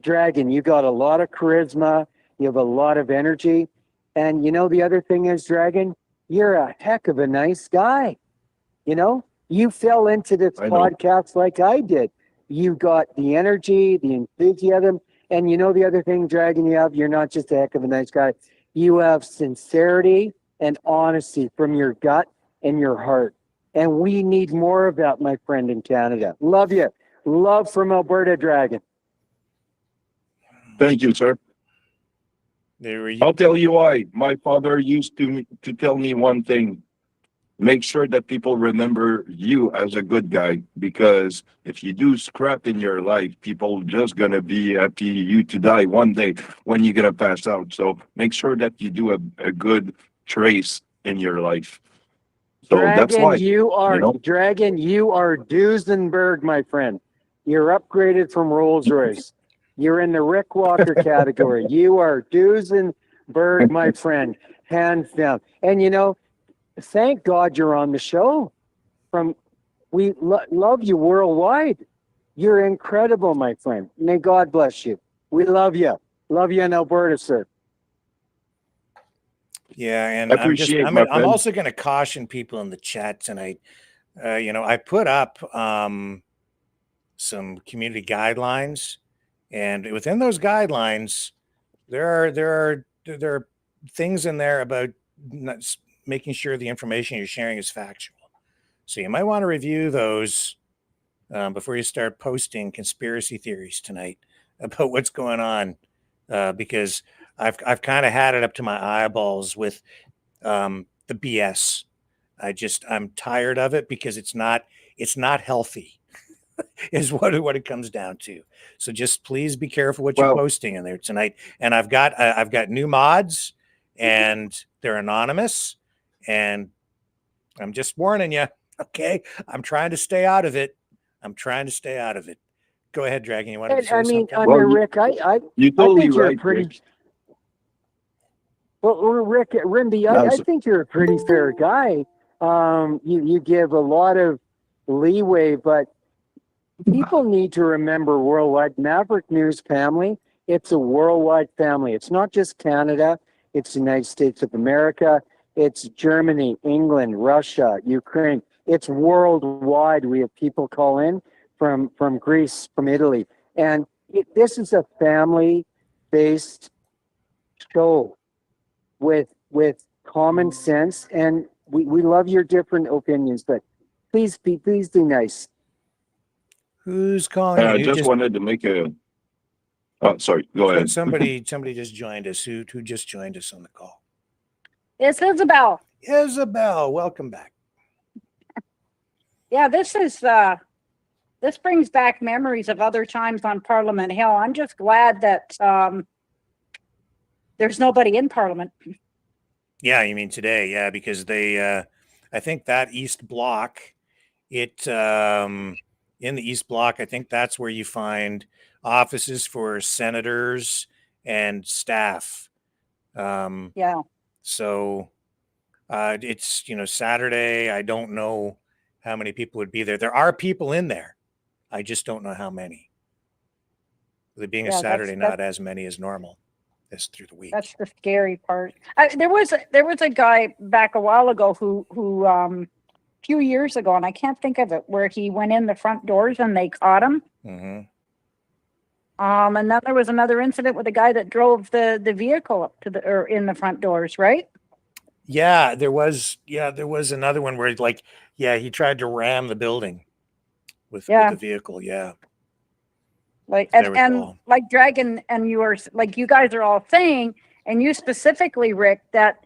S11: Dragon, you got a lot of charisma. You have a lot of energy. And you know, the other thing is, Dragon, you're a heck of a nice guy. You know, you fell into this podcast like I did. You got the energy, the enthusiasm. And you know, the other thing, Dragon, you're not just a heck of a nice guy. You have sincerity and honesty from your gut and your heart. And we need more of that, my friend, in Canada. Love you. Love from Alberta, Dragon.
S12: Thank you, sir. I'll tell you why. My father used to tell me one thing. Make sure that people remember you as a good guy, because if you do scrap in your life, people just going to be happy you to die one day when you're going to pass out. So make sure that you do a good trace in your life. So
S11: Dragon,
S12: that's why.
S11: Dragon, you are Duesenberg, my friend. You're upgraded from Rolls-Royce. You're in the Rick Walker category. You are Duesenberg, my friend, hands down. And you know, thank God you're on the show. We love you worldwide. You're incredible, my friend. May God bless you. We love you. Love you in Alberta, sir.
S3: Yeah, and I'm also going to caution people in the chat tonight. You know, I put up some community guidelines, and within those guidelines, there are things in there about making sure the information you're sharing is factual. So you might want to review those before you start posting conspiracy theories tonight about what's going on, because I've kind of had it up to my eyeballs with the BS. I'm tired of it because it's not healthy is what it comes down to. So just please be careful what you're posting in there tonight. And I've got new mods, and they're anonymous, and I'm just warning you. Okay, I'm trying to stay out of it. Go ahead, Dragon. You want to say something?
S11: I mean, Rick,
S12: you're totally
S11: I think you're
S12: right,
S11: pretty.
S12: Rick.
S11: Well, Rick, Rimby, I think you're a pretty fair guy. You give a lot of leeway, but people need to remember, worldwide Maverick News family, It's a worldwide family. It's not just Canada. It's the United States of America. It's Germany, England, Russia, Ukraine. It's worldwide. We have people call in from Greece, from Italy. And this is a family-based show with common sense. And we love your different opinions, but please be nice.
S3: Who's calling?
S12: I just wanted to make a. Oh, sorry. Go ahead.
S3: Somebody just joined us. Who just joined us on the call?
S13: It's Isabel.
S3: Isabel, welcome back.
S13: Yeah, this brings back memories of other times on Parliament Hill. I'm just glad that there's nobody in Parliament.
S3: Yeah, you mean today? Yeah, because they, I think that East Block, in the East Block, I think that's where you find offices for senators and staff.
S13: Yeah.
S3: So it's, Saturday. I don't know how many people would be there. There are people in there. I just don't know how many. With it being a Saturday, not as many as normal as through the week.
S13: That's the scary part. There was a guy back a while ago who few years ago, and I can't think of it, where he went in the front doors and they caught him.
S3: Mm-hmm.
S13: And then there was another incident with a guy that drove the vehicle up to or in the front doors, right?
S3: Yeah, there was another one where he tried to ram the building with the vehicle. Yeah.
S13: Like and like Dragon and you guys are all saying, and you specifically, Rick, that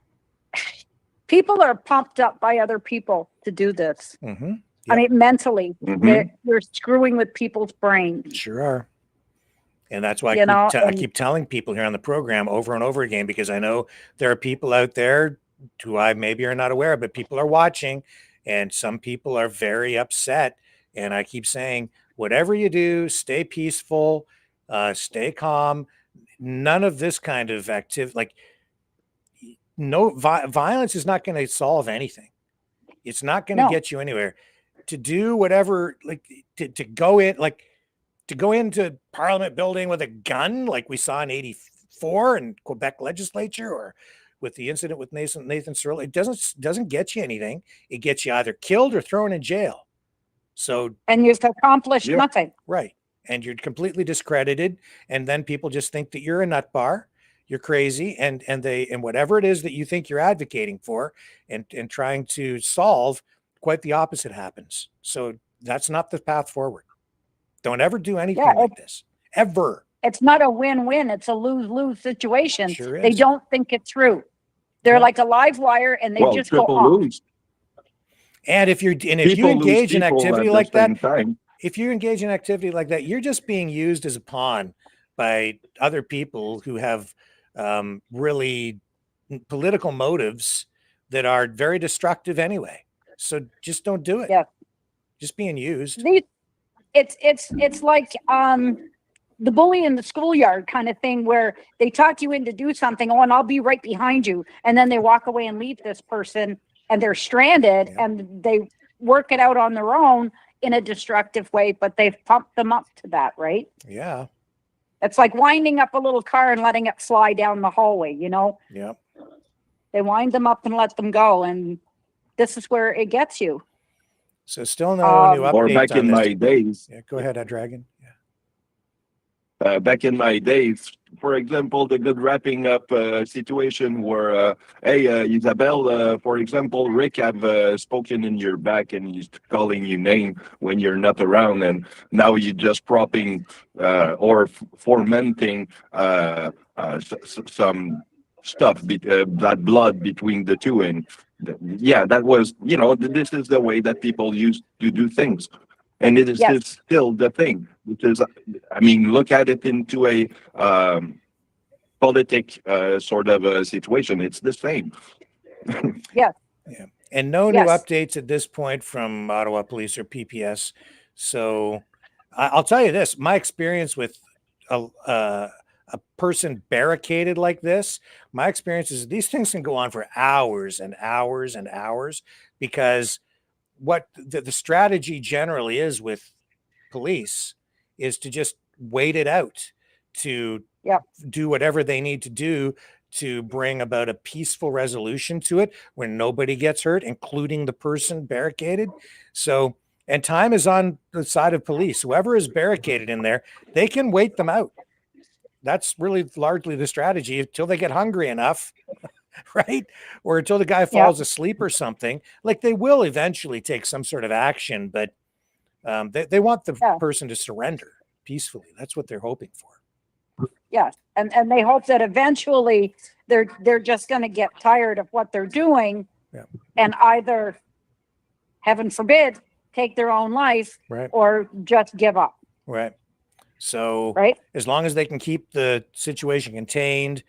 S13: people are pumped up by other people to do this.
S3: Mm-hmm. Yep.
S13: I mean, mentally, they're screwing with people's brains.
S3: Sure are. And that's why I keep telling people here on the program over and over again, because I know there are people out there who I maybe are not aware of, but people are watching, and some people are very upset. And I keep saying, whatever you do, stay peaceful, stay calm. None of this kind of activity, violence is not going to solve anything. It's not going to get you anywhere. To do whatever, to go into Parliament building with a gun, like we saw in '84 in Quebec legislature, or with the incident with Nathan Cirillo, it doesn't get you anything. It gets you either killed or thrown in jail.
S13: And you've accomplished nothing.
S3: Right. And you're completely discredited. And then people just think that you're a nut bar, you're crazy, and whatever it is that you think you're advocating for and trying to solve, quite the opposite happens. So that's not the path forward. Don't ever do anything like this. Ever.
S13: It's not a win-win. It's a lose-lose situation.
S3: Sure is.
S13: They don't think it through. They're like a live wire, and they just go off.
S12: Lose.
S3: And if you engage in activity like that, you're just being used as a pawn by other people who have really political motives that are very destructive anyway. So just don't do it.
S13: Yeah.
S3: Just being used.
S13: It's like the bully in the schoolyard kind of thing, where they talk you into do something. Oh, and I'll be right behind you. And then they walk away and leave this person, and they're stranded, and they work it out on their own in a destructive way, but they've pumped them up to that, right?
S3: Yeah.
S13: It's like winding up a little car and letting it fly down the hallway,
S3: Yeah.
S13: They wind them up and let them go, and this is where it gets you.
S3: So still no new updates.
S12: Or back in my days.
S3: Yeah, go ahead, Dragon. Yeah.
S12: Back in my days, for example, the good wrapping up situation where, hey, Isabel, for example, Rick have spoken in your back and he's calling you name when you're not around, and now you're just propping or fomenting some stuff, that blood between the two. And that was, this is the way that people used to do things. And it is still the thing, because, look at it into a politic sort of a situation. It's the same.
S13: Yeah.
S3: And no new updates at this point from Ottawa Police or PPS. So I'll tell you this, my experience with a person barricaded like this, my experience is these things can go on for hours and hours and hours, because what the strategy generally is with police is to just wait it out, to
S13: Yep.
S3: do whatever they need to do to bring about a peaceful resolution to it where nobody gets hurt, including the person barricaded. So, and time is on the side of police. Whoever is barricaded in there, they can wait them out. That's really largely the strategy until they get hungry enough, right? Or until the guy falls asleep or something. Like, they will eventually take some sort of action, but they want the person to surrender peacefully. That's what they're hoping for.
S13: Yes, and they hope that eventually they're just going to get tired of what they're doing, and either, heaven forbid, take their own life, or just give up.
S3: Right. So
S13: right,
S3: as long as they can keep the situation contained,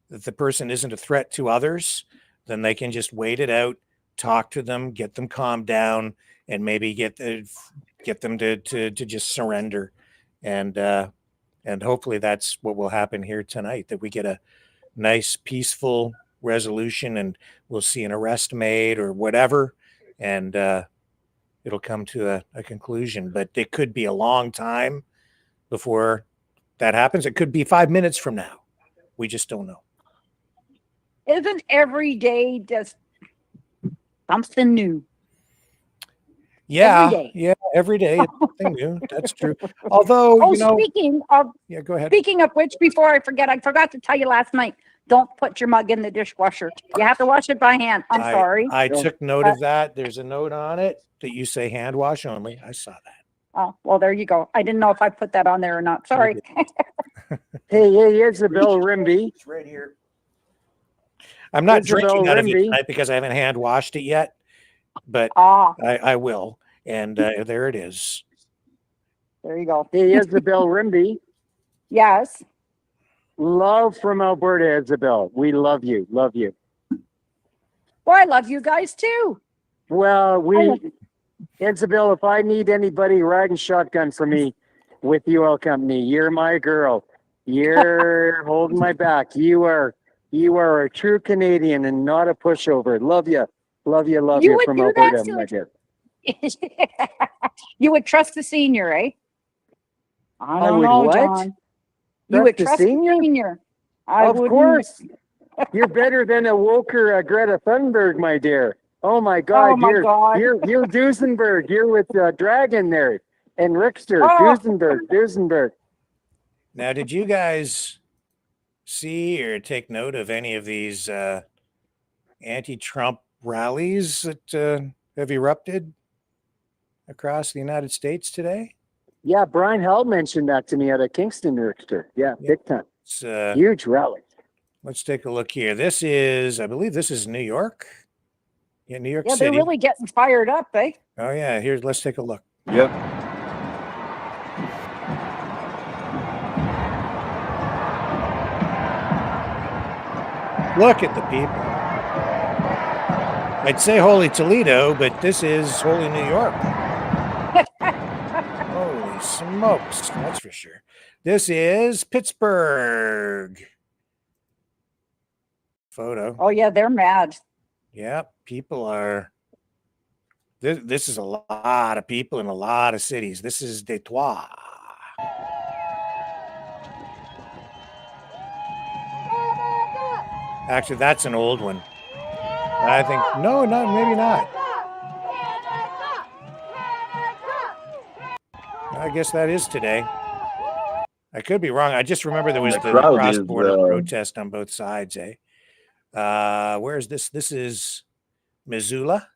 S3: that the person isn't a threat to others, then they can just wait it out, talk to them, get them calmed down, and maybe get them to just surrender. And hopefully that's what will happen here tonight, that we get a nice, peaceful resolution and we'll see an arrest made or whatever. And it'll come to a conclusion, but it could be a long time before that happens. It could be 5 minutes from now. We just don't know.
S13: Isn't every day just something new?
S3: Yeah,
S13: every day.
S3: Yeah, every day it's something new. That's true. Although,
S13: speaking of,
S3: go ahead.
S13: Speaking of which, before I forget, I forgot to tell you last night. Don't put your mug in the dishwasher. You have to wash it by hand. I'm sorry.
S3: I took note of that. There's a note on it that you say hand wash only. I saw that.
S13: Oh, well, there you go. I didn't know if I put that on there or not. Sorry.
S11: Hey, Isabel Rimby.
S3: It's right here. I'm not
S11: Isabel
S3: drinking out of it
S11: Rimby.
S3: tonight because I haven't hand washed it yet, but I will. And there it is.
S13: There you go.
S11: Hey, Isabel Rimby.
S13: Yes.
S11: Love from Alberta, Isabel. We love you. Love you.
S13: Well, I love you guys too.
S11: Well, Isabel, if I need anybody riding shotgun for me with you, Oil Company, you're my girl. You're holding my back. You are a true Canadian and not a pushover. Love you. Love you. Love you from Alberta, my dear.
S13: You would trust the senior, eh?
S11: I would what?
S13: John. You would trust the senior.
S11: Of course. You're better than a Woker Greta Thunberg, my dear. Oh my God! You're Duesenberg. You're with Dragon there, and Rickster. Duesenberg.
S3: Now, did you guys see or take note of any of these anti-Trump rallies that have erupted across the United States today?
S11: Yeah, Brian Held mentioned that to me at a Kingston, Rickster. Yeah, big time.
S3: It's
S11: huge rally.
S3: Let's take a look here. This is, I believe, this is New York. Yeah, New York City.
S13: They're really getting fired up, eh?
S3: Oh yeah, here. Let's take a look.
S12: Yep.
S3: Look at the people. I'd say Holy Toledo, but this is Holy New York. Holy smokes, that's for sure. This is Pittsburgh. Photo.
S13: Oh yeah, they're mad.
S3: Yeah, people are. This is a lot of people in a lot of cities. This is Detours. Actually, that's an old one. I think maybe not. I guess that is today. I could be wrong. I just remember there was the cross-border protest on both sides, eh? Where is this? This is Missoula.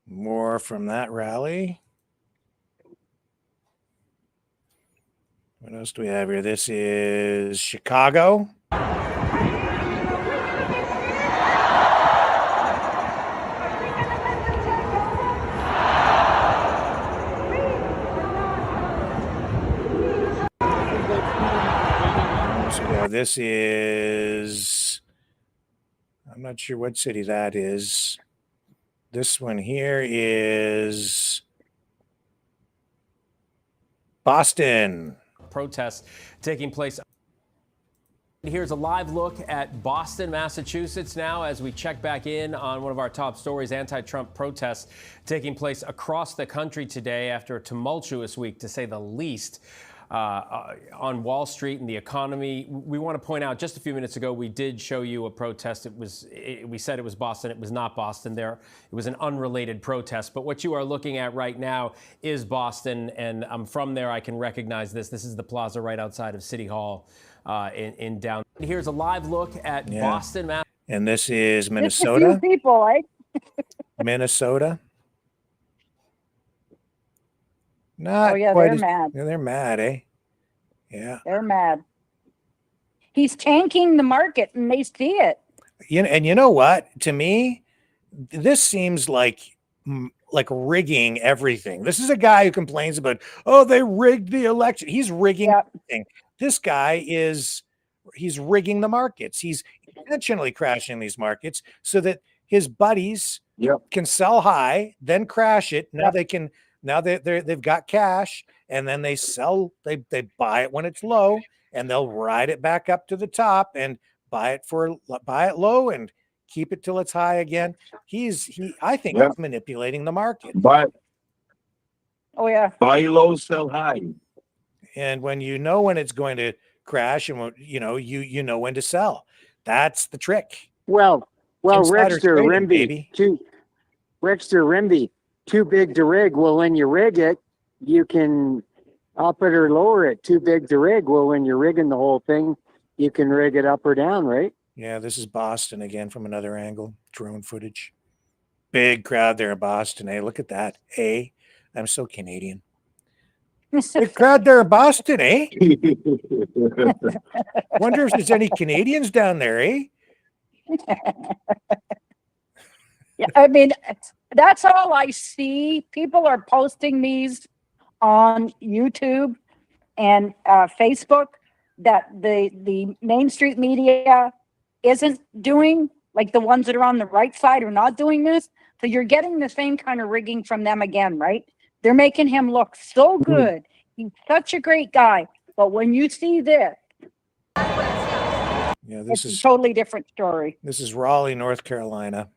S3: More from that rally. What else do we have here? This is Chicago. So this is, I'm not sure what city that is. This one here is Boston.
S14: Protests taking place. Here's a live look at Boston, Massachusetts now as we check back in on one of our top stories, anti-Trump protests taking place across the country today after a tumultuous week, to say the least, on Wall Street and the economy. We want to point out, just a few minutes ago, we did show you a protest. We said it was Boston. It was not Boston. It was an unrelated protest. But what you are looking at right now is Boston, and I'm from there. I can recognize this. This is the plaza right outside of City Hall in downtown. Here's a live look at Boston.
S3: And this is Minnesota.
S13: Just a few people, eh?
S3: Minnesota. Not
S13: oh yeah,
S3: quite
S13: they're mad.
S3: They're mad, eh? Yeah.
S13: They're mad. He's tanking the market, and they see it.
S3: And you know what? To me, this seems like rigging everything. This is a guy who complains about, oh, they rigged the election. He's rigging everything. This guy he's rigging the markets. He's intentionally crashing these markets so that his buddies can sell high, then crash it. Now they can. Now they've got cash, and then they sell. They buy it when it's low, and they'll ride it back up to the top and buy it low and keep it till it's high again. I think he's manipulating the market.
S12: But
S13: buy
S12: low, sell high.
S3: And when you know when it's going to crash, and you know when to sell. That's the trick.
S11: Well,
S3: Insider trading,
S11: Rimby, too big to rig. Well, when you rig it, you can up it or lower it. Too big to rig. Well, when you're rigging the whole thing, you can rig it up or down, right?
S3: Yeah, this is Boston again from another angle. Drone footage. Big crowd there in Boston. Hey, look at that. Hey, I'm so Canadian. Big crowd there in Boston, eh? Wonder if there's any Canadians down there, eh?
S13: Yeah, I mean, that's all I see. People are posting these on YouTube and Facebook that the mainstream media isn't doing, like the ones that are on the right side are not doing this. So you're getting the same kind of rigging from them again, right? They're making him look so good. He's such a great guy. But when you see this,
S3: this is
S13: a totally different story.
S3: This is Raleigh, North Carolina.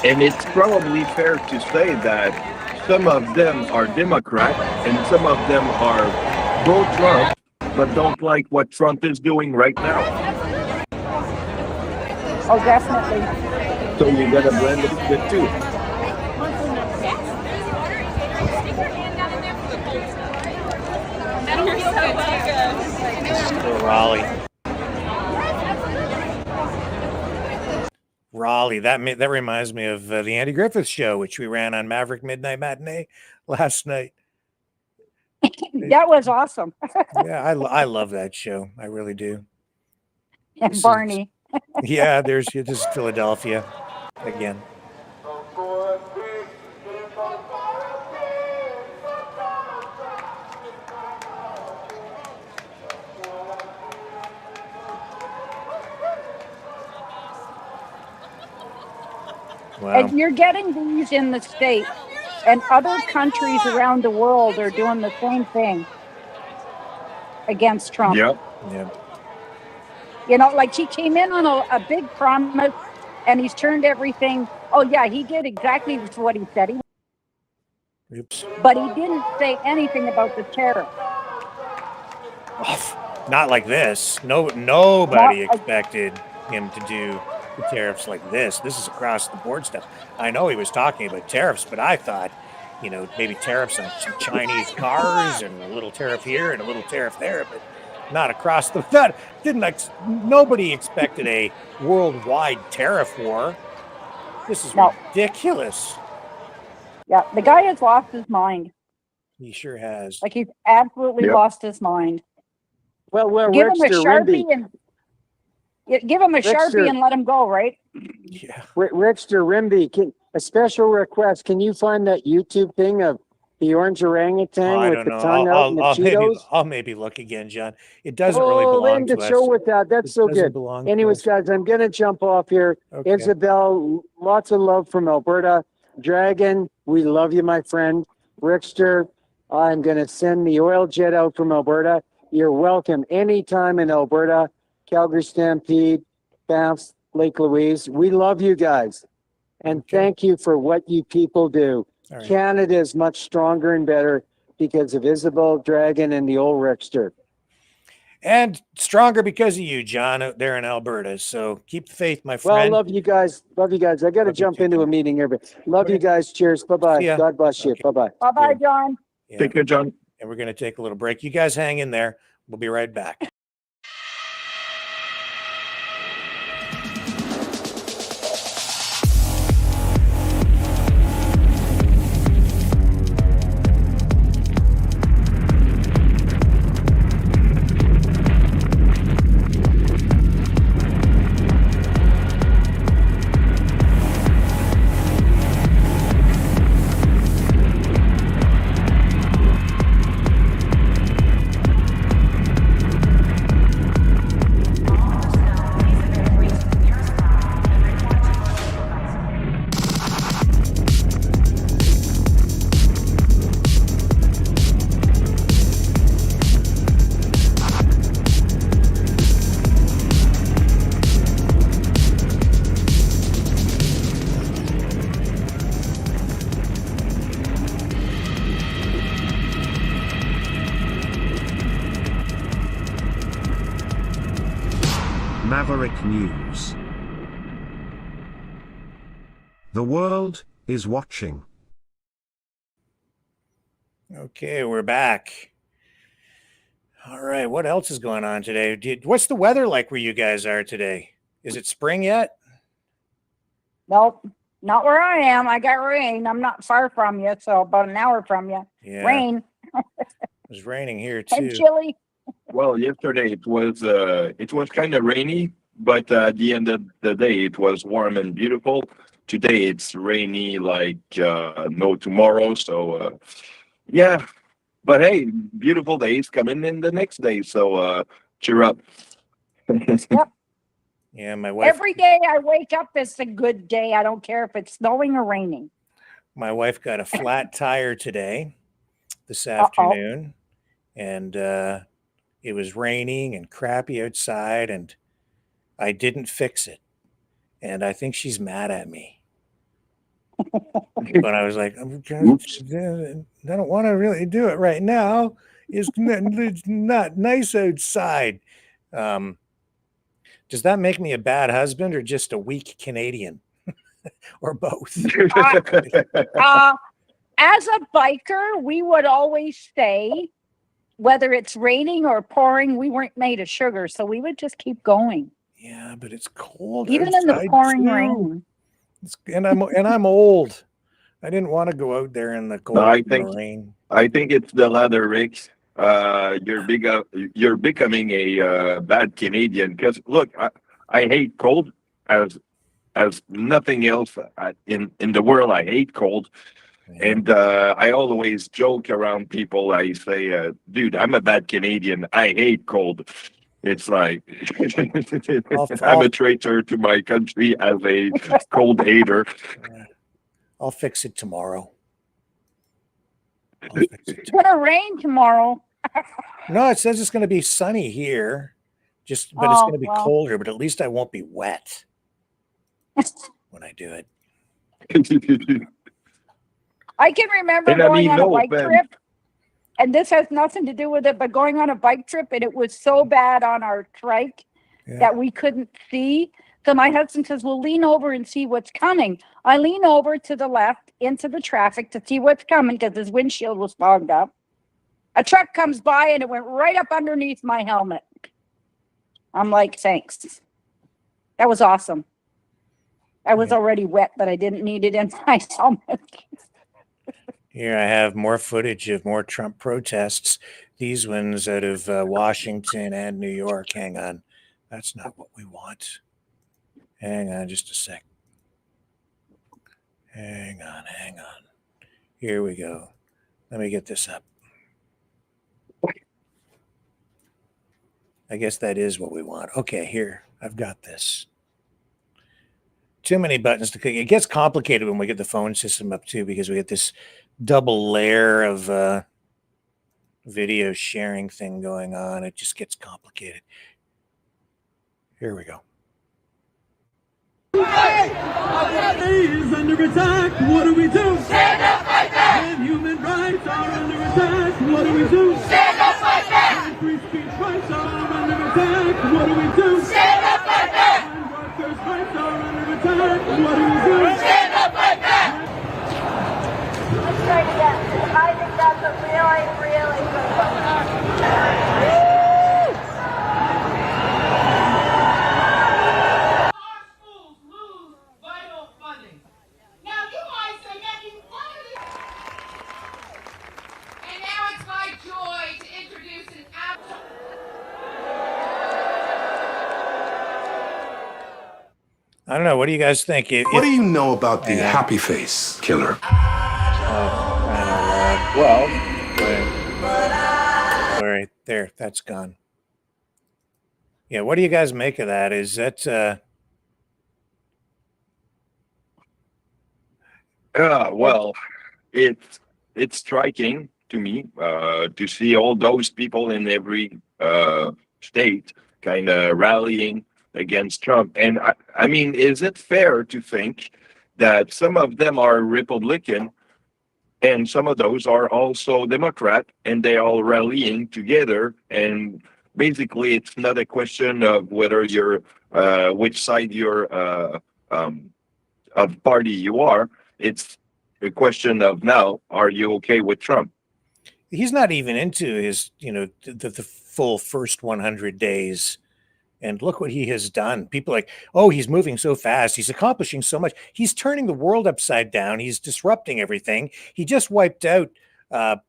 S12: And it's probably fair to say that some of them are Democrat and some of them are pro-Trump, but don't like what Trump is doing right now.
S13: Oh, definitely.
S12: So you got to blend the two.
S3: Raleigh. That reminds me of the Andy Griffith Show, which we ran on Maverick Midnight Matinee last night.
S13: That was awesome.
S3: Yeah, I love that show. I really do.
S13: And Barney.
S3: This is Philadelphia again. Wow.
S13: And you're getting these in the States, and other countries around the world are doing the same thing against Trump.
S12: Yep.
S13: You know, like he came in on a big promise, and he's turned everything. Oh yeah, he did exactly what he said.
S3: Oops.
S13: But he didn't say anything about the tariff.
S3: Not like this. Nobody expected him to do the tariffs like this. This is across the board stuff. I know he was talking about tariffs, but I thought, maybe tariffs on some Chinese cars and a little tariff here and a little tariff there, but not across the. Nobody expected a worldwide tariff war. This is ridiculous.
S13: Yeah, the guy has lost his mind.
S3: He sure has.
S13: Like he's absolutely lost his mind.
S11: Well,
S13: give him a Sharpie and give him a Sharpie and let him go, right?
S3: Yeah.
S11: Rickster Rimby, a special request. Can you find that YouTube thing of the orange orangutan
S3: I
S11: with
S3: don't
S11: the
S3: know.
S11: tongue out and the Cheetos?
S3: I'll maybe look again, John. It doesn't really belong
S11: end
S3: to
S11: the
S3: us.
S11: show with that. That's
S3: It
S11: so
S3: doesn't
S11: good.
S3: belong to
S11: Anyways,
S3: us.
S11: guys, I'm gonna jump off here.
S3: Okay.
S11: Isabel, lots of love from Alberta. Dragon, we love you, my friend. Rickster, I'm gonna send the oil jet out from Alberta. You're welcome anytime in Alberta. Calgary Stampede, Banff, Lake Louise. We love you guys. And thank you for what you people do.
S3: All right.
S11: Canada is much stronger and better because of Isabel, Dragon, and the old Rickster.
S3: And stronger because of you, John, out there in Alberta. So keep the faith, my
S11: Well, I
S3: friend.
S11: love you guys. Love you guys. I got to jump into a meeting here, but love you guys. Cheers. Bye-bye.
S3: See ya.
S11: God bless you. Bye-bye.
S13: Bye-bye, John.
S3: Yeah.
S12: Take care, John.
S3: And we're going to take a little break. You guys hang in there. We'll be right back.
S2: Maverick News. The world is watching.
S3: Okay, we're back. All right, what else is going on today? What's the weather like where you guys are today? Is it spring yet?
S13: Nope, not where I am. I got rain. I'm not far from you, so about an hour from you.
S3: Yeah.
S13: Rain.
S3: It was raining here too.
S13: And chilly.
S12: Well, yesterday it was kind of rainy, but at the end of the day it was warm and beautiful. Today it's rainy like no tomorrow. So yeah, but hey, beautiful days coming in the next day. So cheer up.
S13: Yep.
S3: Yeah, my wife.
S13: Every day I wake up, it's a good day. I don't care if it's snowing or raining.
S3: My wife got a flat tire today, this afternoon, and it was raining and crappy outside, and I didn't fix it. And I think she's mad at me. But I was like, I don't want to really do it right now. It's not nice outside. Does that make me a bad husband or just a weak Canadian? Or both?
S13: As a biker, we would always say, whether it's raining or pouring, we weren't made of sugar, so we would just keep going.
S3: Yeah, but it's cold.
S13: Even in the pouring rain.
S3: And I'm old. I didn't want to go out there in the cold rain.
S12: I think it's the latter, Rick. You're becoming a bad Canadian because look, I hate cold as nothing else in the world. I hate cold. And I always joke around people. I say, dude, I'm a bad Canadian. I hate cold. It's like I'm a traitor to my country as a cold hater.
S3: I'll fix it tomorrow.
S13: It's going to rain tomorrow.
S3: No, it says it's going to be sunny here. But it's going to be colder, but at least I won't be wet when I do it.
S13: I can remember going on a bike trip, and this has nothing to do with it, but going on a bike trip, and it was so bad on our trike that we couldn't see. So my husband says, well, lean over and see what's coming. I lean over to the left into the traffic to see what's coming because his windshield was fogged up. A truck comes by and it went right up underneath my helmet. I'm like, thanks. That was awesome. I was already wet, but I didn't need it in my helmet.
S3: Here I have more footage of more Trump protests. These ones out of Washington and New York. Hang on. That's not what we want. Hang on just a sec. Hang on. Here we go. Let me get this up. I guess that is what we want. Okay, here. I've got this. Too many buttons to click. It gets complicated when we get the phone system up too, because we get this double layer of video sharing thing going on. It just gets complicated. Here we go.
S1: Is under attack. What do we do? Stand up, fight back. When human rights are under attack, what do we do? Stand up, fight back. When free speech rights are under attack, what do we do? Stand up, fight back. When workers' rights are under attack, what do we do? Stand up, fight back.
S15: Let's try it again. I think that's a really, really good one.
S3: I don't know. What do you guys think?
S16: What do you know about the happy face killer?
S3: Well, all right, there. That's gone. Yeah. What do you guys make of that? Is that?
S12: Well, it's striking to me to see all those people in every state kind of rallying against Trump. And I mean, is it fair to think that some of them are Republican and some of those are also Democrat, and they all rallying together? And basically, it's not a question of whether you're which side you're of party you are. It's a question of now, are you okay with Trump?
S3: He's not even into his, the full first 100 days. And look what he has done. People are like, oh, he's moving so fast. He's accomplishing so much. He's turning the world upside down. He's disrupting everything. He just wiped out, a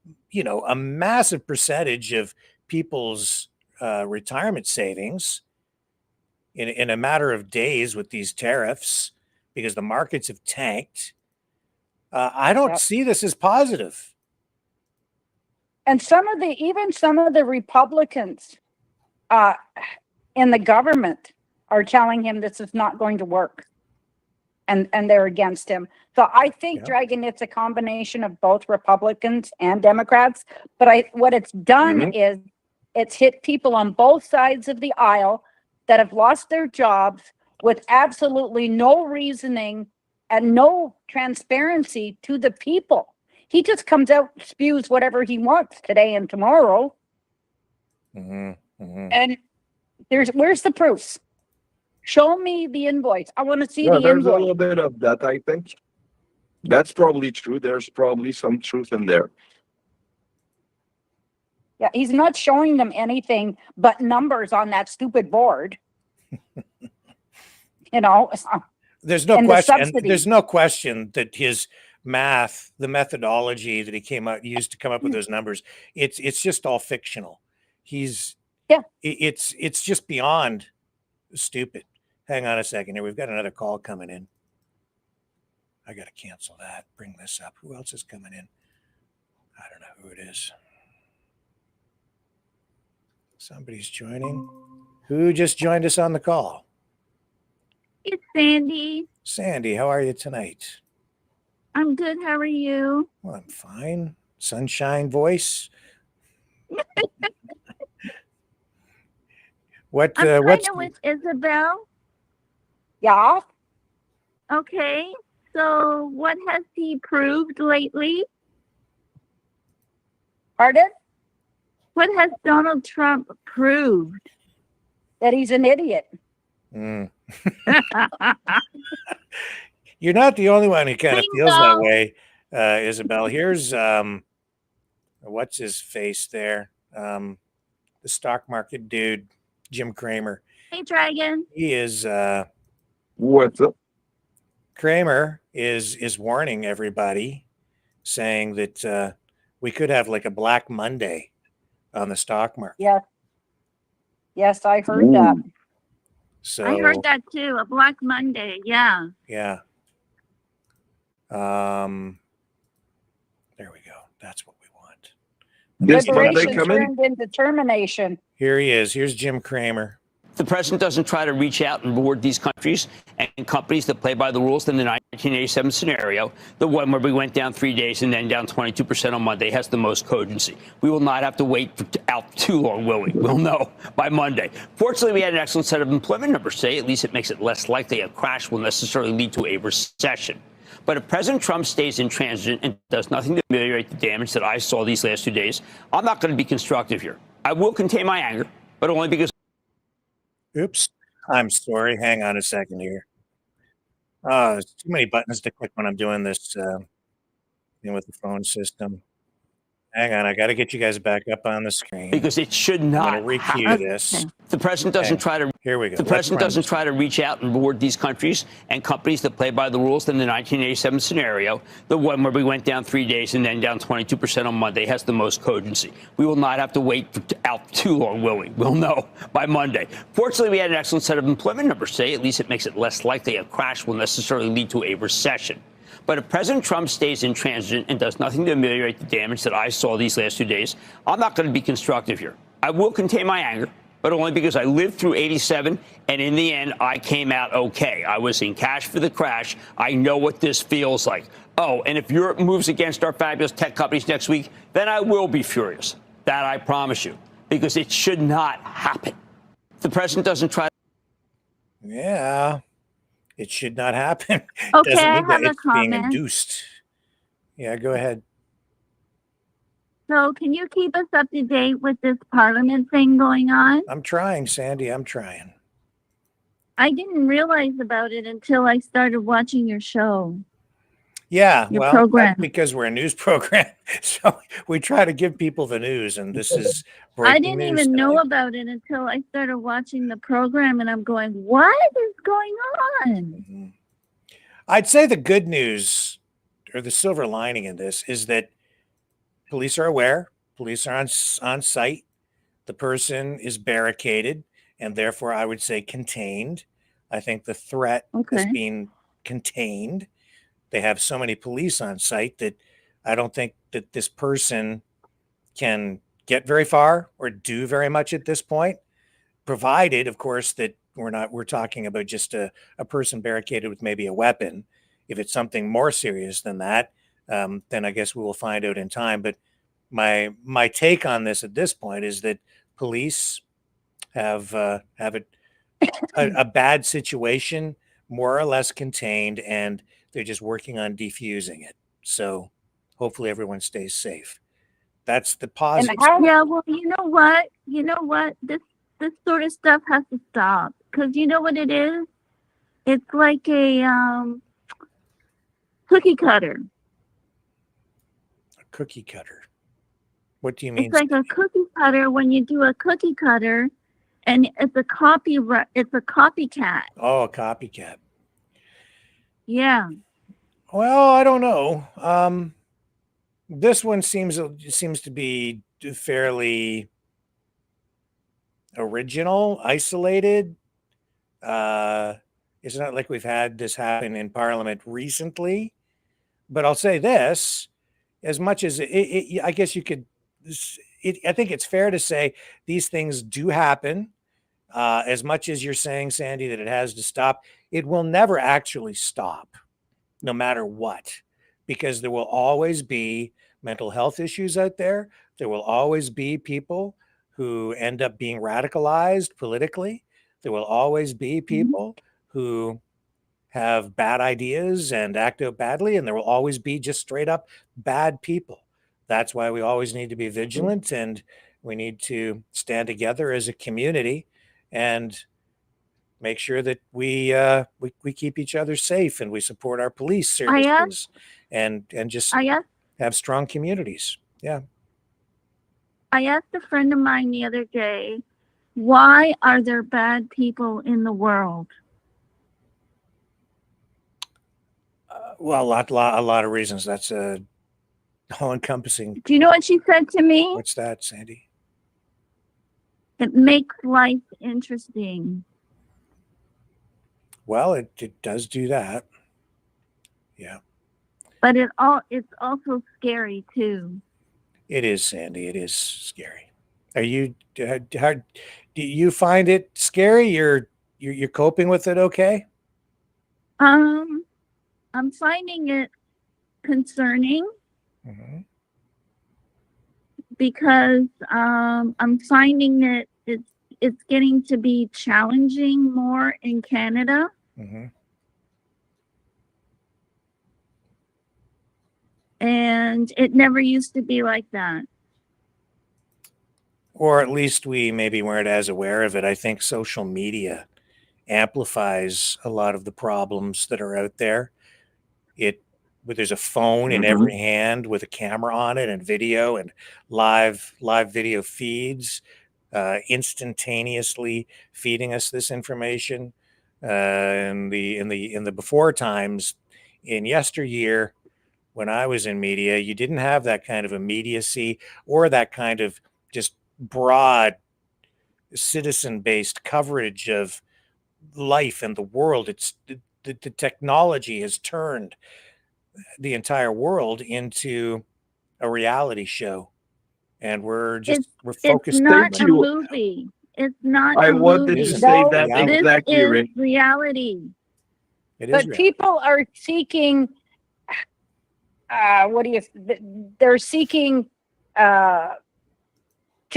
S3: massive percentage of people's retirement savings in a matter of days with these tariffs because the markets have tanked. I don't see this as positive.
S13: And some of the Republicans in the government are telling him this is not going to work, and they're against him. So I think, Dragon, it's a combination of both Republicans and Democrats. But what it's done is it's hit people on both sides of the aisle that have lost their jobs with absolutely no reasoning and no transparency to the people. He just comes out, spews whatever he wants today and tomorrow. And where's the proofs? Show me the invoice. I want to see the
S12: there's
S13: invoice.
S12: a little bit of that, I think. That's probably true. There's probably some truth in there.
S13: Yeah, he's not showing them anything but numbers on that stupid board.
S3: There's no question. There's no question that his math, the methodology that he used to come up with those numbers, it's just all fictional. It's just beyond stupid. Hang on a second here. We've got another call coming in. I got to cancel that. Bring this up. Who else is coming in? I don't know who it is. Somebody's joining. Who just joined us on the call?
S17: It's Sandy.
S3: Sandy, how are you tonight?
S17: I'm good. How are you?
S3: Well, I'm fine. Sunshine voice. What's
S17: with Isabel?
S13: Yeah.
S17: Okay. So what has he proved lately?
S13: Pardon?
S17: What has Donald Trump proved?
S13: That he's an idiot.
S3: You're not the only one who kind of feels that way, Isabel. Here's what's his face there? The stock market dude, Jim Cramer.
S17: Hey, Dragon.
S3: He is
S12: what's up?
S3: Cramer is warning everybody, saying that we could have like a Black Monday on the stock market.
S13: Yes, I heard that.
S3: So
S17: I heard that too. A Black Monday. Yeah.
S3: Yeah. There we go. That's what we want.
S13: Liberation turned into termination.
S3: Here he is. Here's Jim Cramer.
S18: The president doesn't try to reach out and reward these countries and companies that play by the rules. Then the 1987 scenario, the one where we went down 3 days and then down 22% on Monday, has the most cogency. We will not have to wait out too long, will we? We'll know by Monday. Fortunately, we had an excellent set of employment numbers today. At least it makes it less likely a crash will necessarily lead to a recession. But if President Trump stays intransigent and does nothing to ameliorate the damage that I saw these last 2 days, I'm not going to be constructive here. I will contain my anger, but only because...
S3: Oops. I'm sorry. Hang on a second here. There's too many buttons to click when I'm doing this with the phone system. Hang on. I got to get you guys back up on the screen.
S18: Because it should not.
S3: I'm going to recue this.
S18: The president doesn't try to.
S3: Here we go.
S18: The president doesn't try to reach out and reward these countries and companies that play by the rules. Then the 1987 scenario, the one where we went down 3 days and then down 22% on Monday, has the most cogency. We will not have to wait out too long, will we? We'll know by Monday. Fortunately, we had an excellent set of employment numbers today. At least it makes it less likely a crash will necessarily lead to a recession. But if President Trump stays intransigent and does nothing to ameliorate the damage that I saw these last 2 days, I'm not going to be constructive here. I will contain my anger, but only because I lived through 87, and in the end, I came out okay. I was in cash for the crash. I know what this feels like. Oh, and if Europe moves against our fabulous tech companies next week, then I will be furious. That I promise you, because it should not happen. The president doesn't try.
S3: Yeah. It should not happen.
S17: Okay,
S3: Doesn't
S17: I
S3: mean that
S17: have a
S3: it's being
S17: comment.
S3: induced. Yeah, go ahead.
S17: So can you keep us up to date with this parliament thing going on?
S3: I'm trying, Sandy. I'm trying.
S17: I didn't realize about it until I started watching your show.
S3: Yeah,
S17: Your
S3: well,
S17: program.
S3: that's because we're a news program, so we try to give people the news, and this is
S17: I
S3: breaking
S17: didn't
S3: news
S17: even know
S3: tonight.
S17: about it until I started watching the program, and I'm going, what is going on?
S3: I'd say the good news, or the silver lining in this, is that police are aware. Police are on site. The person is barricaded, and therefore, I would say contained. I think the threat is being contained. They have so many police on site that I don't think that this person can get very far or do very much at this point, provided, of course, that we're talking about just a person barricaded with maybe a weapon. If it's something more serious than that, then I guess we will find out in time. But my take on this at this point is that police have a bad situation, more or less contained, and they're just working on defusing it. So hopefully everyone stays safe. That's the positive.
S17: Yeah, well, you know what? This sort of stuff has to stop. Because you know what it is? It's like a cookie cutter.
S3: A cookie cutter. What do you mean?
S17: It's like a cookie cutter when you do a cookie cutter, and it's a copycat.
S3: Oh, a copycat.
S17: Yeah.
S3: Well, I don't know. This one seems to be fairly original, isolated. It's not like we've had this happen in Parliament recently. But I'll say this: as much as I guess you could, I think it's fair to say these things do happen. As much as you're saying, Sandy, that it has to stop, it will never actually stop, no matter what, because there will always be mental health issues out there. There will always be people who end up being radicalized politically. There will always be people who have bad ideas and act out badly, and there will always be just straight up bad people. That's why we always need to be vigilant, and we need to stand together as a community and make sure that we keep each other safe, and we support our police services and just have strong communities. Yeah.
S17: I asked a friend of mine the other day, why are there bad people in the world?
S3: Well, a lot of reasons. That's a all-encompassing.
S17: Do you know what she said to me?
S3: What's that, Sandy?
S17: It makes life interesting.
S3: Well, it does do that. Yeah.
S17: But it's also scary too.
S3: It is, Sandy. It is scary. Are you? How do you find it scary? You're coping with it okay?
S17: I'm finding it concerning because I'm finding that it's getting to be challenging more in Canada. And it never used to be like that.
S3: Or at least we maybe weren't as aware of it. I think social media amplifies a lot of the problems that are out there. There's a phone in every hand with a camera on it and video and live video feeds, instantaneously feeding us this information. In the before times, in yesteryear, when I was in media, you didn't have that kind of immediacy or that kind of just broad citizen-based coverage of life and the world. It's the technology has turned the entire world into a reality show, and we're focused.
S17: It's not a movie. It's not.
S12: I wanted to say that exactly,
S17: This
S12: Rick.
S17: is reality.
S13: But people are seeking. They're seeking to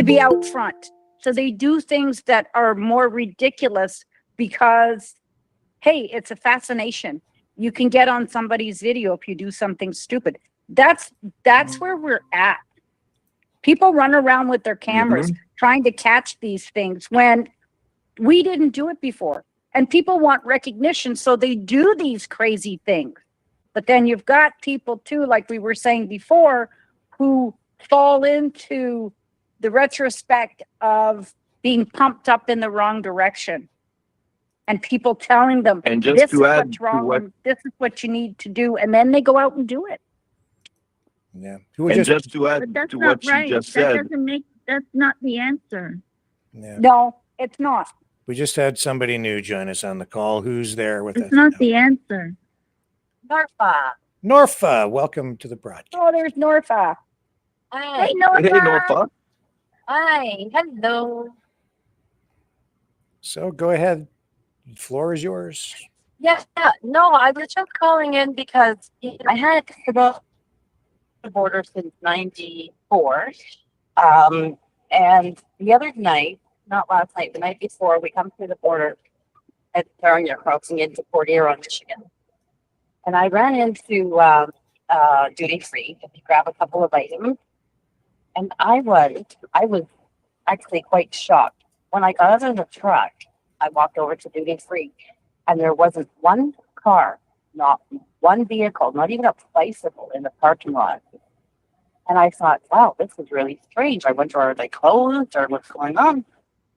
S13: be out front. So they do things that are more ridiculous because, hey, it's a fascination. You can get on somebody's video if you do something stupid. That's where we're at. People run around with their cameras trying to catch these things when we didn't do it before. And people want recognition, so they do these crazy things. But then you've got people too, like we were saying before, who fall into the retrospect of being pumped up in the wrong direction. And people telling them,
S12: And just
S17: this
S12: to
S17: is
S12: add
S17: what's
S12: to
S17: wrong,
S12: what-
S17: and this is what you need to do. And then they go out and do it.
S3: Yeah.
S12: And just to add
S17: But that's
S12: to
S17: not
S12: what
S17: right.
S12: she just
S17: That
S12: said,
S17: doesn't make, that's not the answer.
S3: Yeah.
S13: No, it's not.
S3: We just had somebody new join us on the call. Who's there with us?
S17: It's not the answer.
S13: Norfa.
S3: Norfa, welcome to the broadcast.
S13: Oh, there's Norfa.
S17: Hey, Norfa.
S13: Hi. Hello.
S3: So go ahead. The floor is yours.
S19: Yeah, no, I was just calling in because I had about the border since '94. And the other night, not last night, the night before, we come through the border at Sarnia, crossing into Poilievre, Michigan. And I ran into duty free to grab a couple of items. And I was actually quite shocked. When I got out of the truck, I walked over to duty free, and there wasn't one car, not one vehicle, not even a bicycle in the parking lot. And I thought, wow, this is really strange. I wonder, are they closed or what's going on?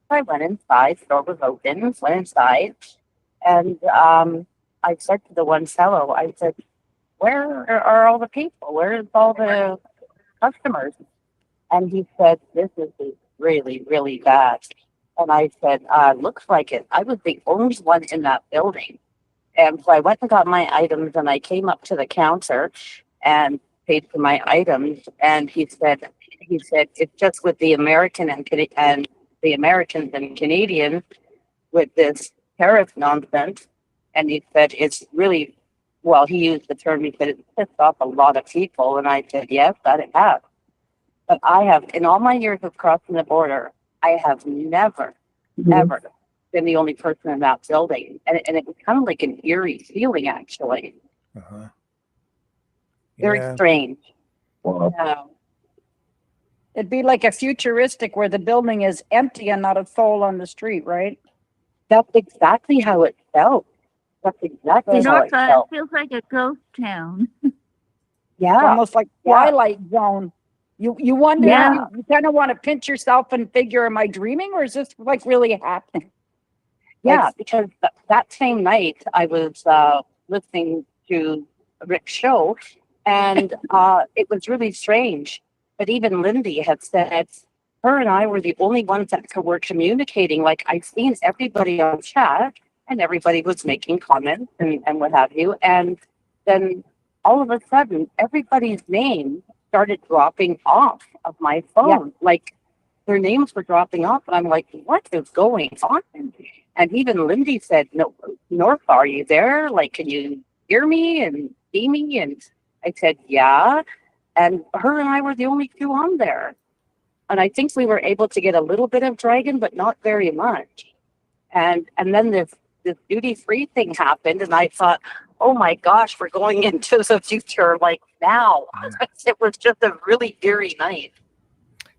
S19: I went inside, the door was open, went inside, and I said to the one fellow, I said, where are all the people? Where's all the customers? And he said, this is really, really bad. And I said, looks like it. I was the only one in that building. And so I went and got my items, and I came up to the counter and paid for my items. And he said, it's just with the American and the Americans and Canadians with this tariff nonsense. And he said, it's really, well, he used the term, he said, it's pissed off a lot of people. And I said, yes, that it has. But I have, in all my years of crossing the border, I have never, ever been the only person in that building. And it was kind of like an eerie feeling, actually. Very strange.
S13: It'd be like a futuristic where the building is empty and not a soul on the street, right?
S19: That's exactly how it felt. That's exactly how it
S17: Norfa,
S19: felt.
S17: it feels like a ghost town.
S19: Yeah.
S13: Almost like Twilight Zone. You wonder,
S17: Yeah.
S13: you kind of want to pinch yourself and figure, am I dreaming or is this like really happening?
S19: Yeah,
S13: Like-
S19: because that same night I was listening to Rick's show, and it was really strange. But even Lindy had said her and I were the only ones that were communicating. Like, I've seen everybody on chat, and everybody was making comments and what have you. And then all of a sudden, everybody's name started dropping off of my phone. Like their names were dropping off. And I'm like, what is going on? And even Lindy said, no, North, are you there? Like, can you hear me and see me? And I said, yeah. And her and I were the only two on there. And I think we were able to get a little bit of Dragon, but not very much. And then this duty-free thing happened, and I thought, oh my gosh, we're going into the future like now. It was just a really eerie night.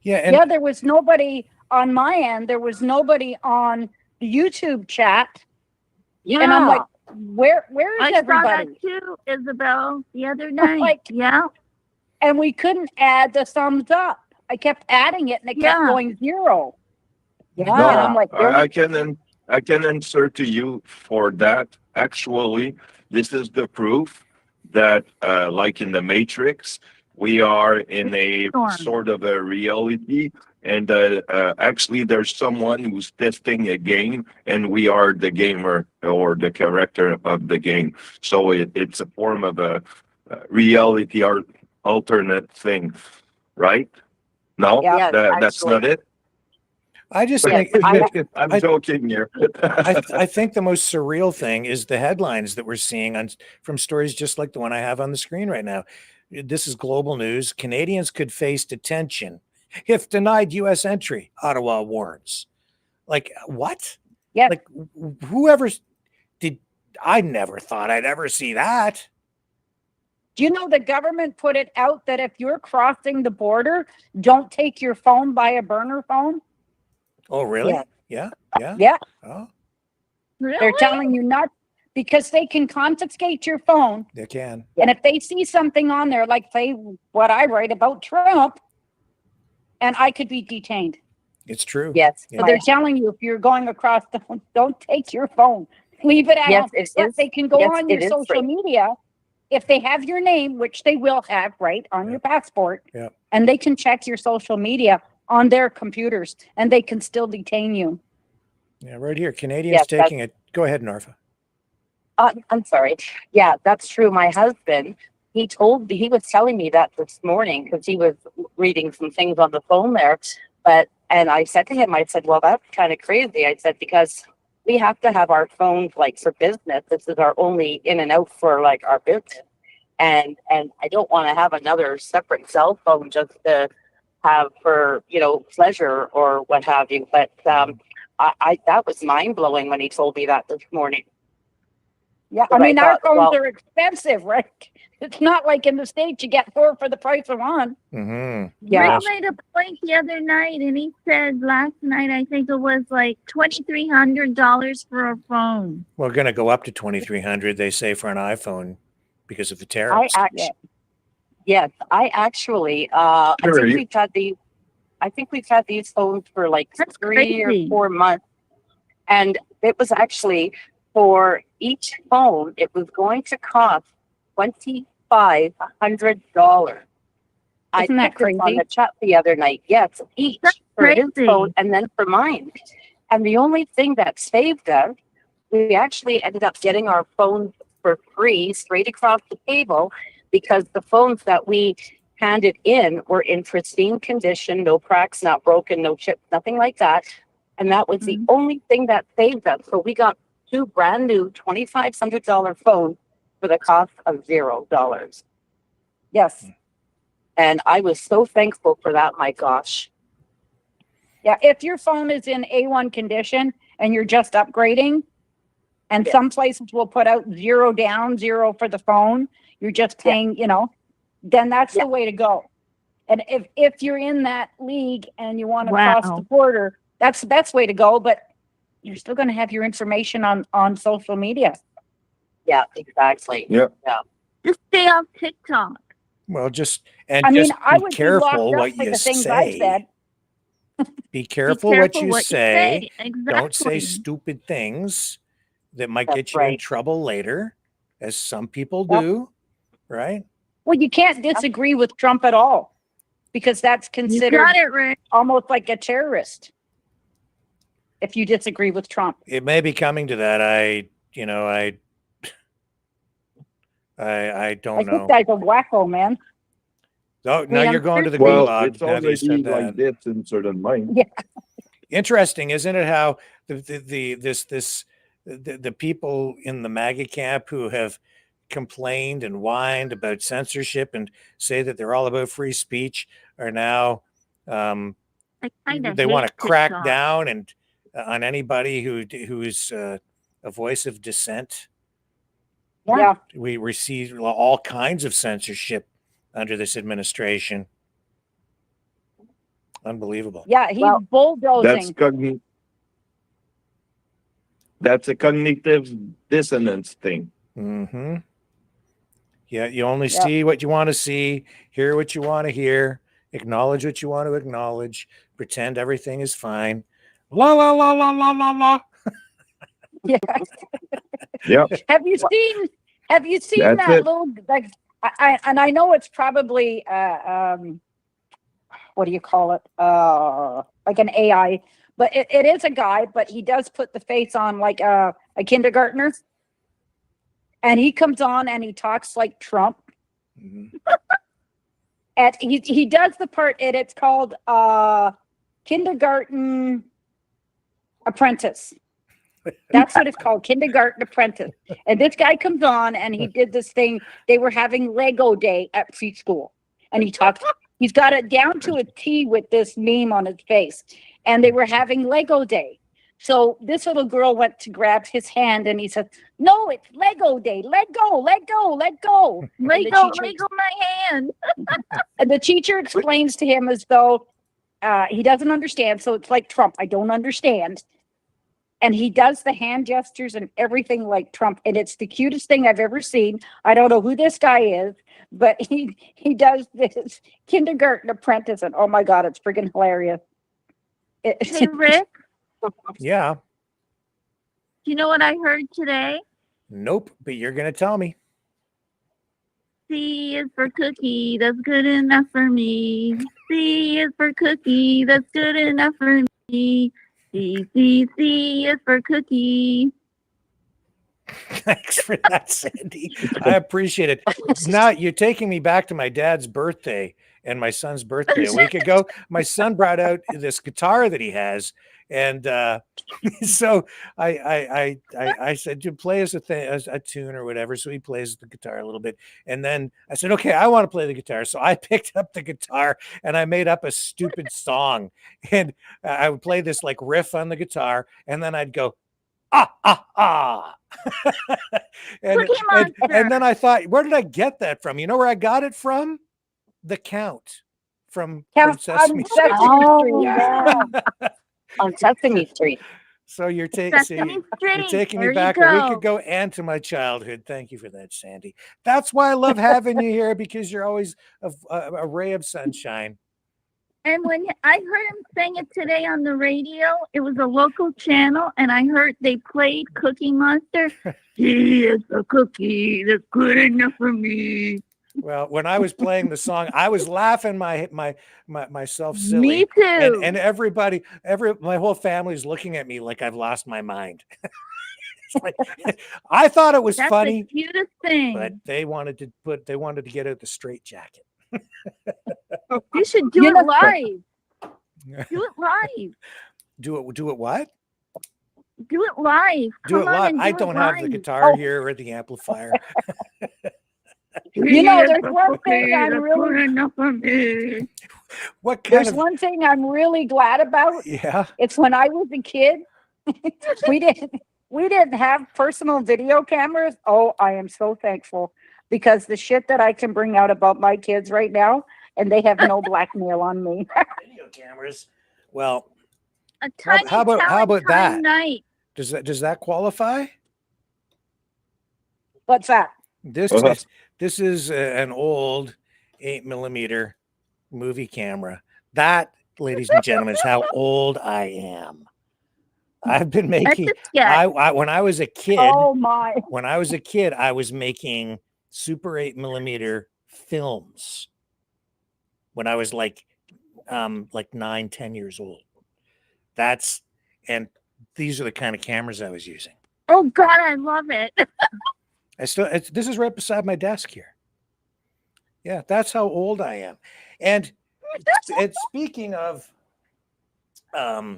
S13: Yeah, there was nobody on my end. There was nobody on the YouTube chat.
S17: Yeah.
S13: And I'm like, where is everybody?
S17: I saw that too, Isabel, the other night. Yeah.
S13: And we couldn't add the thumbs up. I kept adding it, and it kept going 0. Yeah.
S12: No,
S13: And I'm like,
S12: I can answer to you for that. Actually, this is the proof that, like in the Matrix, we are in a sort of a reality. And actually, there's someone who's testing a game, and we are the gamer or the character of the game. So it's a form of a reality or alternate thing, right? No, that's not it.
S3: I just
S12: But
S3: think
S12: I'm joking here.
S3: I think the most surreal thing is the headlines that we're seeing from stories just like the one I have on the screen right now. This is global news. Canadians could face detention if denied U.S. entry, Ottawa warns. Like, what?
S13: Yeah.
S3: Like, whoever did, I never thought I'd ever see that.
S13: do you know the government put it out that if you're crossing the border, don't take your phone by a burner phone?
S3: Oh, really?
S13: Yeah.
S3: Yeah. Oh,
S13: Really? They're telling you not, because they can confiscate your phone.
S3: they can.
S13: And if they see something on there, like say what I write about Trump, and I could be detained.
S3: It's true.
S19: Yes.
S3: Yeah.
S13: But they're telling you if you're going across the phone, don't take your phone. Leave it at
S19: Yes,
S13: home.
S19: it
S13: But
S19: is.
S13: they can go
S19: Yes,
S13: on your
S19: it is
S13: social
S19: free.
S13: media if they have your name, which they will have, right, on your passport.
S3: Yeah.
S13: And they can check your social media on their computers, and they can still detain you.
S3: Yeah, right here. Canadians
S19: Yes,
S3: taking it. Go ahead, Norfa.
S19: I'm sorry. Yeah, that's true. My husband, he was telling me that this morning because he was reading some things on the phone there. And I said to him, I said, well, that's kind of crazy. I said, because we have to have our phones like for business. This is our only in and out for like our business. And I don't want to have another separate cell phone just to have for, pleasure or what have you. But I that was mind blowing when he told me that this morning.
S13: Yeah,
S19: But
S13: I mean,
S19: I
S13: our
S19: thought,
S13: phones are expensive, right? It's not like in the States you get 4 for the price of one.
S3: Mm-hmm.
S13: Yeah.
S17: Rick made a point the other night, and he said last night, I think it was like $2,300 for a phone.
S3: We're going to go up to 2,300, they say, for an iPhone because of the tariffs.
S19: Yes, I actually, I think we've had these phones for like 3 or 4 months. And it was actually for each phone, it was going to cost $2,500. I
S13: Isn't that
S19: put this on
S13: crazy?
S19: the chat the other night. Yes, each for his
S17: crazy.
S19: phone and then for mine. And the only thing that saved us, we actually ended up getting our phones for free straight across the table because the phones that we handed in were in pristine condition, no cracks, not broken, no chips, nothing like that. And that was the only thing that saved us. So we got 2 brand new $2,500 phones for the cost of $0.
S13: Yes.
S19: And I was so thankful for that, my gosh.
S13: Yeah, if your phone is in A1 condition and you're just upgrading, and some places will put out 0 down, 0 for the phone, you're just paying, then that's the way to go. And if you're in that league and you want to cross the border, that's the best way to go, but you're still going to have your information on social media.
S19: Yeah, exactly.
S12: Yeah.
S17: Just stay off TikTok.
S3: Well, just
S13: I
S3: be
S13: would
S3: careful
S13: be locked up
S3: what
S13: by
S3: you
S13: the things I
S3: say.
S13: said.
S3: Be careful what
S17: careful
S3: you
S17: what you
S3: say.
S17: say.
S3: Don't say
S17: Exactly.
S3: stupid things that might
S19: That's
S3: get you in
S19: right.
S3: trouble later, as some people do, right?
S13: Well, you can't disagree with Trump at all because that's
S17: You
S13: considered
S17: got it, Rick.
S13: almost like a terrorist. if you disagree with Trump.
S3: It may be coming to that. I don't know.
S13: This guy's a wacko, man.
S3: Oh, now you're going to the
S12: Well,
S3: gulag.
S12: it's
S3: Now that you said
S12: already
S3: that.
S12: like this in certain minds.
S13: Yeah.
S3: Interesting, isn't it? How the people in the MAGA camp who have complained and whined about censorship and say that they're all about free speech are now they want to crack down and on anybody who is a voice of dissent.
S13: Yeah.
S3: We receive all kinds of censorship under this administration. Unbelievable.
S13: Yeah, he's bulldozing.
S12: That's a cognitive dissonance thing.
S3: Mm-hmm. Yeah, you only see what you want to see, hear what you want to hear, acknowledge what you want to acknowledge, pretend everything is fine. La la la la la la la.
S13: Yeah.
S12: Yeah.
S13: Have you seen
S12: That's
S13: that
S12: it.
S13: little, like, I know it's probably what do you call it? Like an AI, but it is a guy, but he does put the face on like a kindergartner. And he comes on and he talks like Trump.
S3: Mm-hmm.
S13: And he does the part, and it's called Kindergarten Apprentice. That's what it's called, Kindergarten Apprentice. And this guy comes on and he did this thing. They were having Lego Day at preschool. And he talks, he's got it down to a T with this meme on his face. And they were having Lego Day. So this little girl went to grab his hand and he said, "No, it's Lego Day. Let go, let go, let go."
S17: Lego my hand.
S13: And the teacher explains to him as though he doesn't understand. So it's like Trump. I don't understand. And he does the hand gestures and everything like Trump. And it's the cutest thing I've ever seen. I don't know who this guy is, but he does this Kindergarten Apprentice. And oh my God, it's freaking hilarious.
S17: Hey, Rick.
S3: Yeah.
S17: Do you know what I heard today?
S3: Nope, but you're going to tell me.
S17: C is for cookie, that's good enough for me. C is for cookie, that's good enough for me. C is for cookie.
S3: Thanks for that, Sandy. I appreciate it. Now you're taking me back to my dad's birthday and my son's birthday a week ago. My son brought out this guitar that he has, and so I said, "You play us a tune or whatever." So he plays the guitar a little bit, and then I said, "Okay, I want to play the guitar." So I picked up the guitar and I made up a stupid song, and I would play this like riff on the guitar, and then I'd go, "Ah ah ah." and then I thought, where did I get that from? You know where I got it from? The Count from Sesame Street.
S19: Oh, yeah. On Sesame Street.
S3: So you're
S17: Sesame Street.
S3: taking me
S17: There you
S3: back a
S17: go.
S3: week ago and to my childhood. Thank you for that, Sandy. That's why I love having you here, because you're always a ray of sunshine.
S17: And when I heard him saying it today on the radio, it was a local channel, and I heard they played Cookie Monster. He is a cookie that's good enough for me.
S3: Well, when I was playing the song, I was laughing myself silly.
S17: Me too.
S3: And my whole family's looking at me like I've lost my mind. Like, I thought it was
S17: That's
S3: funny,
S17: the cutest thing.
S3: but they wanted to get out the straitjacket.
S17: You should do it live. Do it live.
S3: Do it what?
S17: Do it live.
S3: Do it
S17: Come on
S3: live.
S17: and
S3: I
S17: do it
S3: don't have the
S17: live.
S3: guitar here or the amplifier.
S13: You know, there's one thing I'm really
S3: What kind
S13: There's
S3: of
S13: one thing I'm really glad about.
S3: Yeah.
S13: It's when I was a kid, we didn't have personal video cameras. Oh, I am so thankful, because the shit that I can bring out about my kids right now, and they have no blackmail on me.
S3: video cameras? Well,
S17: A tiny
S3: how about that?
S17: night.
S3: Does that qualify?
S13: What's that?
S3: This is an old 8mm movie camera. That, ladies and gentlemen, is how old I am. I've been making. When I was a kid.
S13: Oh my!
S3: When I was a kid, I was making Super 8mm films. When I was like 9, 10 years old. And these are the kind of cameras I was using.
S17: Oh God, I love it.
S3: This is right beside my desk here. Yeah, that's how old I am. And speaking of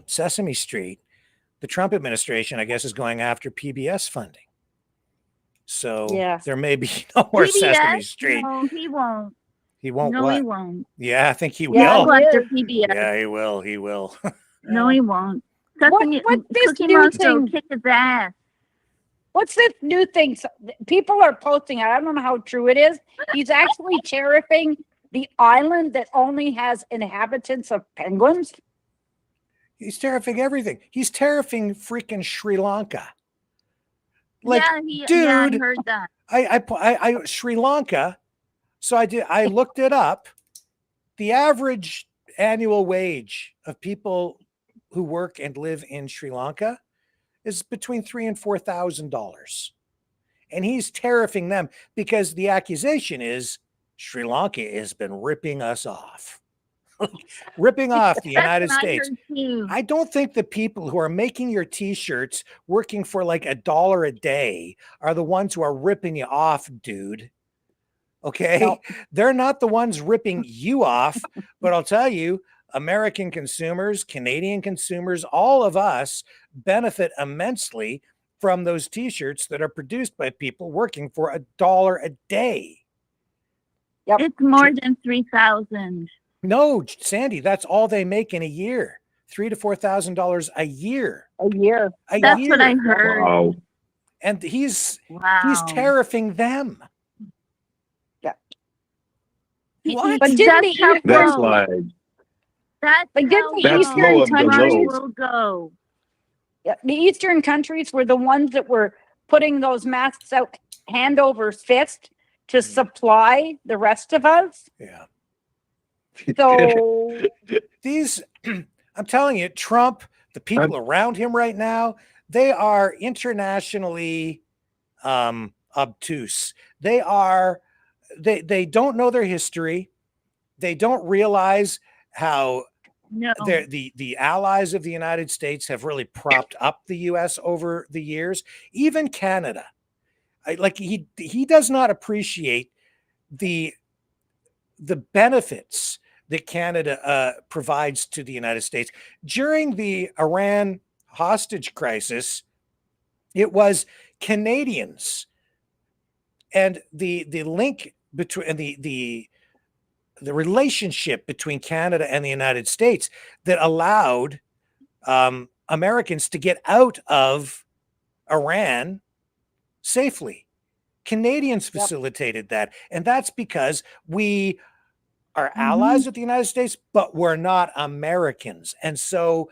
S3: Sesame Street, the Trump administration, I guess, is going after PBS funding. So there may be no more Sesame Street.
S17: No, he won't.
S3: He won't.
S17: No,
S3: what?
S17: he won't.
S3: Yeah, I think he
S17: He'll
S3: will.
S17: go after PBS.
S3: Yeah, he will. He will.
S17: No, he won't.
S13: What this
S17: Cookie
S13: new
S17: Monster will
S13: thing?
S17: kick his ass.
S13: What's this new thing? People are posting. I don't know how true it is. He's actually tariffing the island that only has inhabitants of penguins.
S3: He's tariffing everything. He's tariffing freaking Sri Lanka. Like, dude,
S17: I heard that.
S3: I Sri Lanka. So I looked it up. The average annual wage of people who work and live in Sri Lanka is between $3,000 and $4,000, and he's tariffing them because the accusation is Sri Lanka has been ripping us off, ripping off the United States. I don't think the people who are making your T-shirts, working for like $1 a day, are the ones who are ripping you off, dude. Okay, no. They're not the ones ripping you off, but I'll tell you, American consumers, Canadian consumers, all of us benefit immensely from those T-shirts that are produced by people working for $1 a day.
S17: Yep. It's more than 3,000.
S3: No, Sandy, that's all they make in a year. $3,000 to $4,000 a year.
S13: A year.
S17: That's what I heard.
S12: Wow.
S3: And he's tariffing them.
S17: What?
S13: But didn't
S12: That's like
S17: That's
S13: but didn't the
S12: That's low
S13: Eastern
S12: of the
S13: countries
S12: low.
S17: will go.
S13: Yeah, the Eastern countries were the ones that were putting those masks out hand over fist to supply the rest of us?
S3: Yeah.
S13: So
S3: I'm telling you, Trump, the people around him right now, they are internationally obtuse. They don't know their history. They don't realize how the allies of the United States have really propped up the U.S. over the years. Even Canada, he does not appreciate the benefits that Canada provides to the United States. During the Iran hostage crisis, it was Canadians and the link between the relationship between Canada and the United States that allowed Americans to get out of Iran safely. Canadians facilitated that. And that's because we are allies with the United States, but we're not Americans. And so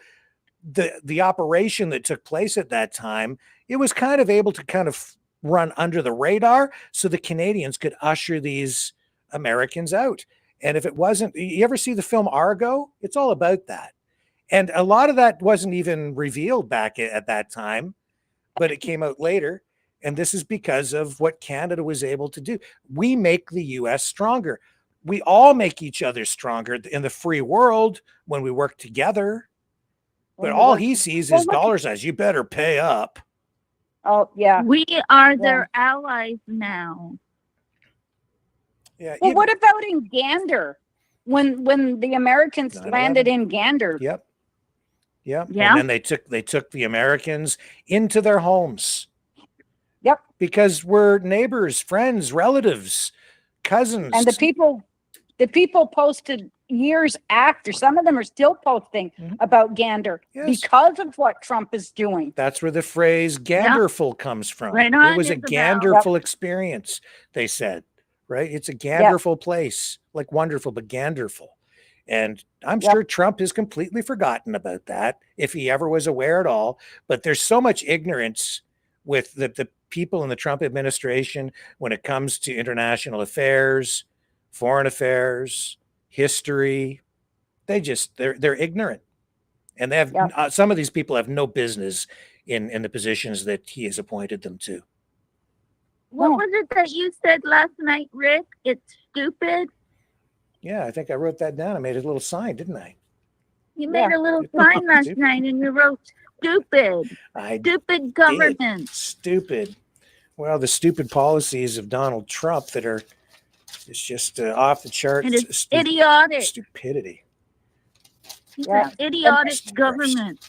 S3: the operation that took place at that time, it was kind of able to kind of run under the radar so the Canadians could usher these Americans out. And if it wasn't, you ever see the film Argo? It's all about that. And a lot of that wasn't even revealed back at that time, but it came out later. And this is because of what Canada was able to do. We make the U.S. stronger. We all make each other stronger in the free world when we work together. But all he sees is dollar signs. You better pay up.
S13: Oh, yeah.
S17: We are their allies now.
S3: Yeah.
S13: Well, what about in Gander? When the Americans landed in Gander?
S3: Yep. Yeah. And then they took the Americans into their homes.
S13: Yep.
S3: Because we're neighbors, friends, relatives, cousins.
S13: And the people posted years after. Some of them are still posting about Gander because of what Trump is doing.
S3: That's where the phrase Ganderful comes from.
S17: Right on,
S3: it was a Ganderful experience, they said. Right? It's a Ganderful place, like wonderful, but Ganderful. And I'm sure Trump has completely forgotten about that, if he ever was aware at all. But there's so much ignorance with the people in the Trump administration when it comes to international affairs, foreign affairs, history. They're ignorant. And they have some of these people have no business in the positions that he has appointed them to.
S17: What was it that you said last night, Rick? It's stupid.
S3: Yeah, I think I wrote that down. I made a little sign, didn't I?
S17: You made a little sign last night and you wrote, stupid. Stupid government.
S3: Stupid. Well, the stupid policies of Donald Trump that are it's just off the chart.
S17: It is idiotic.
S3: Stupidity.
S17: He's an idiotic government.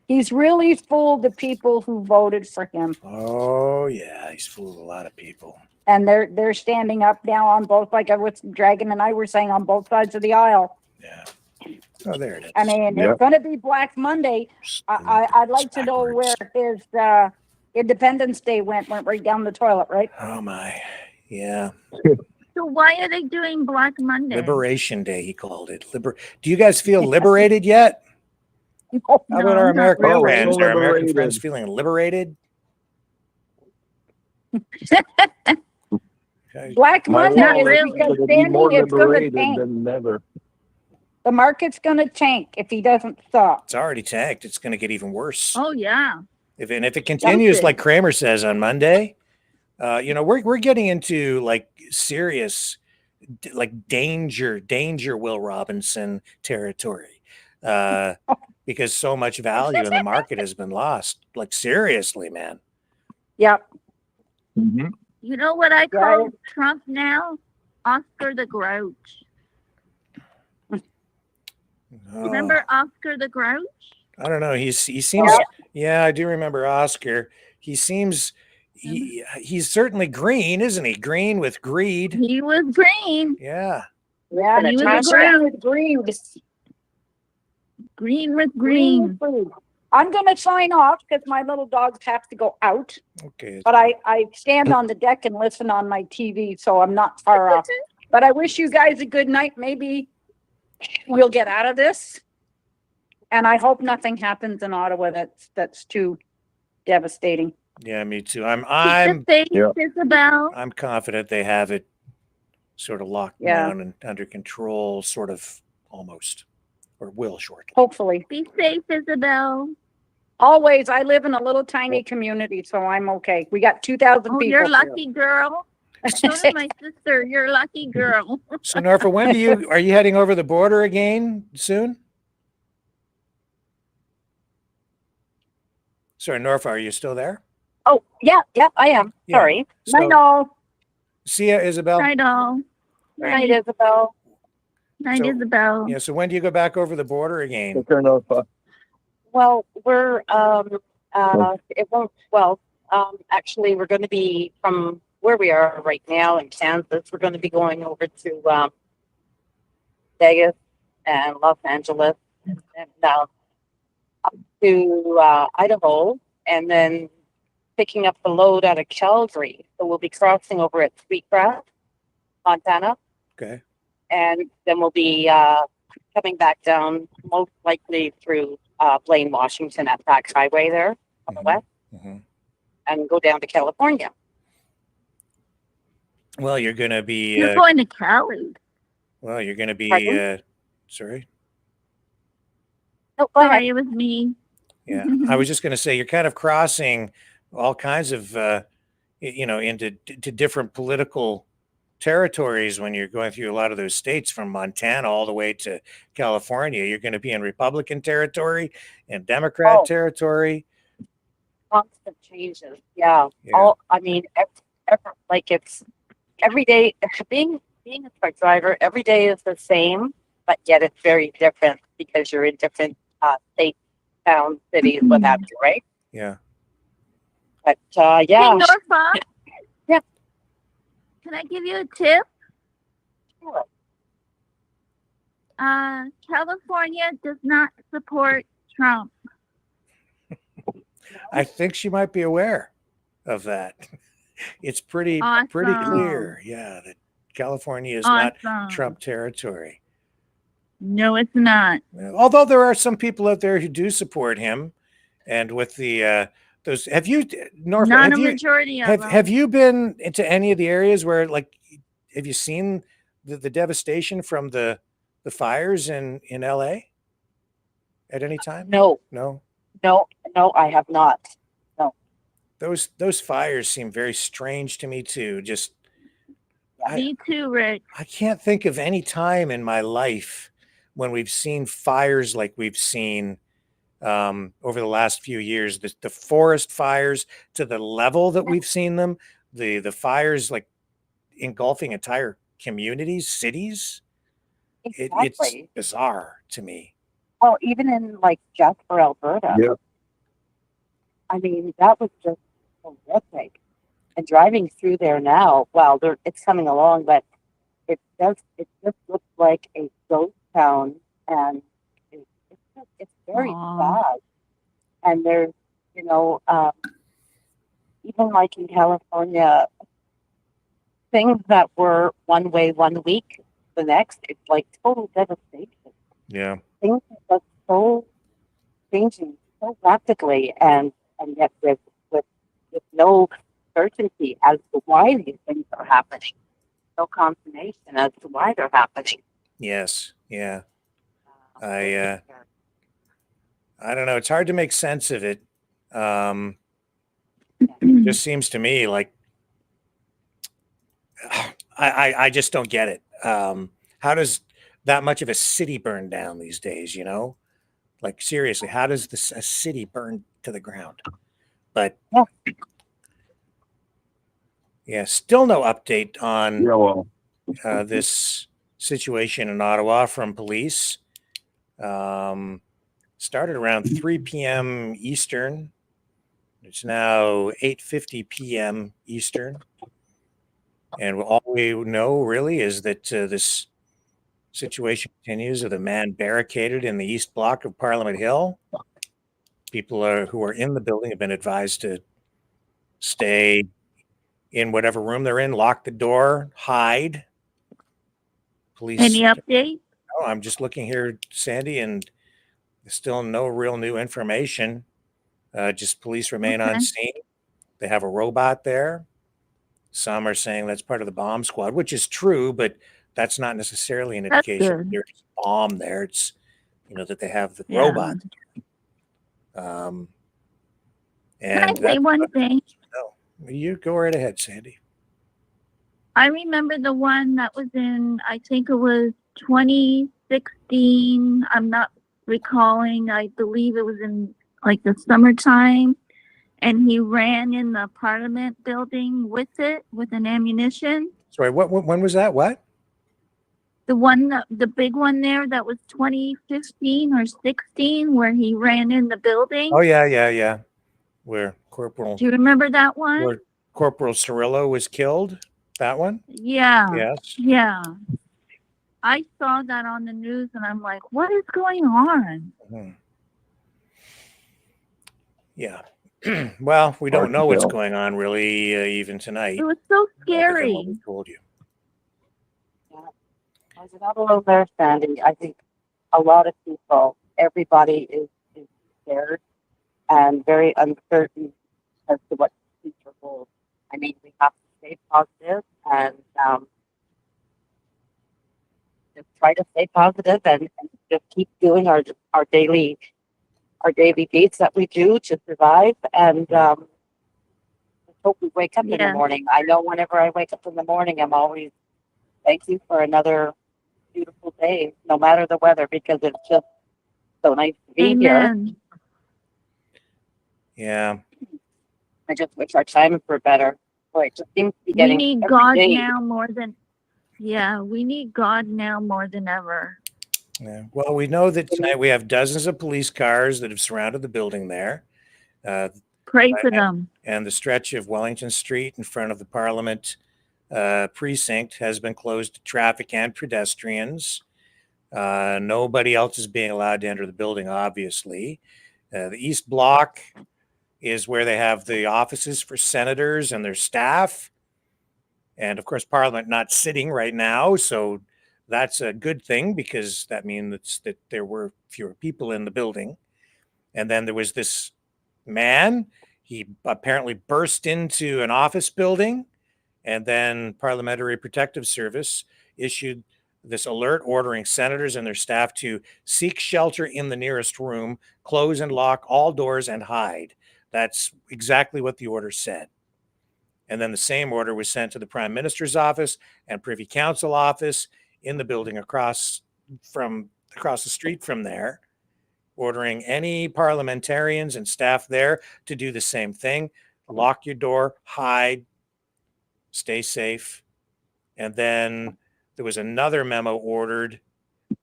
S13: He's really fooled the people who voted for him.
S3: Oh yeah, he's fooled a lot of people.
S13: And they're standing up now on both, like what Dragon and I were saying, on both sides of the aisle.
S3: Yeah. Oh, there it is.
S13: I mean, it's going to be Black Monday. I'd like to know where his Independence Day went right down the toilet, right?
S3: Oh my, yeah.
S17: So why are they doing Black Monday?
S3: Liberation Day, he called it. Do you guys feel liberated yet?
S13: No,
S3: How about our American
S12: really.
S3: friends?
S12: Oh,
S3: Our American
S12: liberated.
S3: friends feeling liberated?
S13: Black Monday is
S17: really.
S13: because
S12: Gonna be more
S13: Sandy, it's going to
S12: liberated
S13: tank.
S12: than ever.
S13: The market's going to tank if he doesn't stop.
S3: It's already tanked. It's going to get even worse.
S17: Oh yeah.
S3: If it continues
S17: Something.
S3: like Kramer says on Monday, we're getting into like serious, like danger Will Robinson territory, because so much value in the market has been lost. Like seriously, man.
S13: Yep.
S12: Mm-hmm.
S17: You know what I call Trump now? Oscar the Grouch. Remember Oscar the Grouch?
S3: I don't know. He seems. Yeah, I do remember Oscar. He seems. He's certainly green, isn't he? Green with greed.
S17: He was green.
S3: Yeah.
S13: Yeah,
S17: He
S13: he
S17: was
S13: was
S17: green.
S13: with green.
S17: Green with green.
S13: I'm going to sign off because my little dogs have to go out.
S3: Okay.
S13: But I stand on the deck and listen on my TV, so I'm not far off. But I wish you guys a good night. Maybe we'll get out of this. And I hope nothing happens in Ottawa that's too devastating.
S3: Yeah, me too.
S17: Isabel.
S3: I'm confident they have it sort of locked down and under control, sort of almost, or will shortly.
S13: Hopefully.
S17: Be safe, Isabel.
S13: Always. I live in a little tiny community, so I'm okay. We got 2,000 people.
S17: You're lucky, girl. So did my sister. You're a lucky girl.
S3: So Norfa, when are you heading over the border again soon? Sorry, Norfa, are you still there?
S19: Oh, yeah, I am.
S3: Yeah.
S19: Sorry.
S3: So-
S19: Night all.
S3: See ya, Isabel.
S17: Night all.
S19: Night, Isabel.
S17: Night, Isabel.
S3: Yeah. So when do you go back over the border again?
S19: Well, we're actually we're going to be from where we are right now in Kansas. We're going to be going over to Vegas and Los Angeles and up to Idaho, and then picking up the load out of Calgary. So we'll be crossing over at Sweetgrass, Montana.
S3: Okay.
S19: And then we'll be coming back down, most likely through Blaine, Washington, at Pax Highway there on the west, and go down to California.
S3: Well, you're going to be.
S17: You're going to Cali.
S3: Well, you're going to be.
S19: Pardon?
S3: Sorry.
S19: Oh, go ahead.
S17: Sorry, it was me.
S3: Yeah, I was just going to say you're kind of crossing all kinds of, into different political territories when you're going through a lot of those states from Montana all the way to California. You're going to be in Republican territory and Democrat territory.
S19: Constant changes. Yeah. It's every day. Being a truck driver, every day is the same, but yet it's very different because you're in different states, towns, cities, what have you, right?
S3: Yeah.
S19: But
S17: Hey,
S19: yeah.
S17: Norfa,
S19: Yeah.
S17: can I give you a tip?
S19: Sure.
S17: California does not support Trump.
S3: I think she might be aware of that. It's pretty
S17: Awesome.
S3: clear, yeah, that California is not
S17: Awesome.
S3: Trump territory.
S17: No, it's not.
S3: Although there are some people out there who do support him, and with the those, have you, Norfolk?
S17: Not a majority of them.
S3: Have you been into any of the areas where, like, have you seen the devastation from the fires in LA at any time?
S19: No, I have not. No.
S3: Those fires seem very strange to me too. Just
S17: Me too, Rick.
S3: I can't think of any time in my life when we've seen fires like we've seen over the last few years. The forest fires, to the level that we've seen them, the fires like engulfing entire communities, cities. It's
S19: Exactly.
S3: bizarre to me.
S19: Well, even in like Jasper, Alberta.
S12: Yeah.
S19: I mean, that was just horrific. And driving through there now, well, it's coming along, but it just looks like a ghost town, and it's very sad. And there's, you know, even like in California, things that were one way one week, the next, it's like total devastation.
S3: Yeah.
S19: Things are just so changing so rapidly, and yet with no certainty as to why these things are happening, no confirmation as to why they're happening.
S3: Yes. Yeah. I don't know. It's hard to make sense of it. Just seems to me like I just don't get it. How does that much of a city burn down these days? You know, like seriously, how does a city burn to the ground? But yeah, still no update on this situation in Ottawa from police. Started around 3 p.m. Eastern. It's now 8:50 p.m. Eastern. And all we know really is that this situation continues with a man barricaded in the east block of Parliament Hill. People who are in the building have been advised to stay in whatever room they're in, lock the door, hide. Police.
S17: Any update?
S3: Oh, I'm just looking here, Sandy, and still no real new information. Just police remain on scene. They have a robot there. Some are saying that's part of the bomb squad, which is true, but that's not necessarily an indication there's a bomb there. It's, you know, that they have the robot.
S17: Can
S3: And
S17: I say one thing?
S3: No, you go right ahead, Sandy.
S17: I remember the one that was in, I think it was 2016. I'm not recalling. I believe it was in like the summertime. And he ran in the Parliament building with an ammunition.
S3: Sorry, when was that? What?
S17: The big one there that was 2015 or 16, where he ran in the building.
S3: Oh yeah. Where Corporal.
S17: Do you remember that one?
S3: Where Corporal Cirillo was killed. That one.
S17: Yeah.
S3: Yes.
S17: Yeah. I saw that on the news, and I'm like, what is going on?
S3: Mm-hmm. Yeah. Well, we don't know what's going on really even tonight.
S17: It was so scary.
S3: What we told you.
S19: Yeah. I was not alone there, Sandy. I think a lot of people, everybody is scared and very uncertain as to what the future holds. I mean, we have to stay positive and just try to stay positive and just keep doing our daily deeds that we do to survive, and just hope we wake up in the morning. I know whenever I wake up in the morning, I'm always thank you for another beautiful day, no matter the weather, because it's just so nice to be here.
S3: Yeah.
S19: I just wish our times were better. Boy, it just seems to be getting.
S17: We need God now more than. Yeah, we need God now more than ever.
S3: Yeah. Well, we know that tonight we have dozens of police cars that have surrounded the building there.
S17: Pray for them.
S3: And the stretch of Wellington Street in front of the Parliament precinct has been closed to traffic and pedestrians. Nobody else is being allowed to enter the building, obviously. The East Block is where they have the offices for senators and their staff. And of course, Parliament not sitting right now, so that's a good thing because that means that there were fewer people in the building. And then there was this man, he apparently burst into an office building, and then Parliamentary Protective Service issued this alert ordering senators and their staff to seek shelter in the nearest room, close and lock all doors, and hide. That's exactly what the order said. And then the same order was sent to the Prime Minister's office and Privy Council office in the building across the street from there. ordering any parliamentarians and staff there to do the same thing. Lock your door, hide, stay safe. And then there was another memo ordered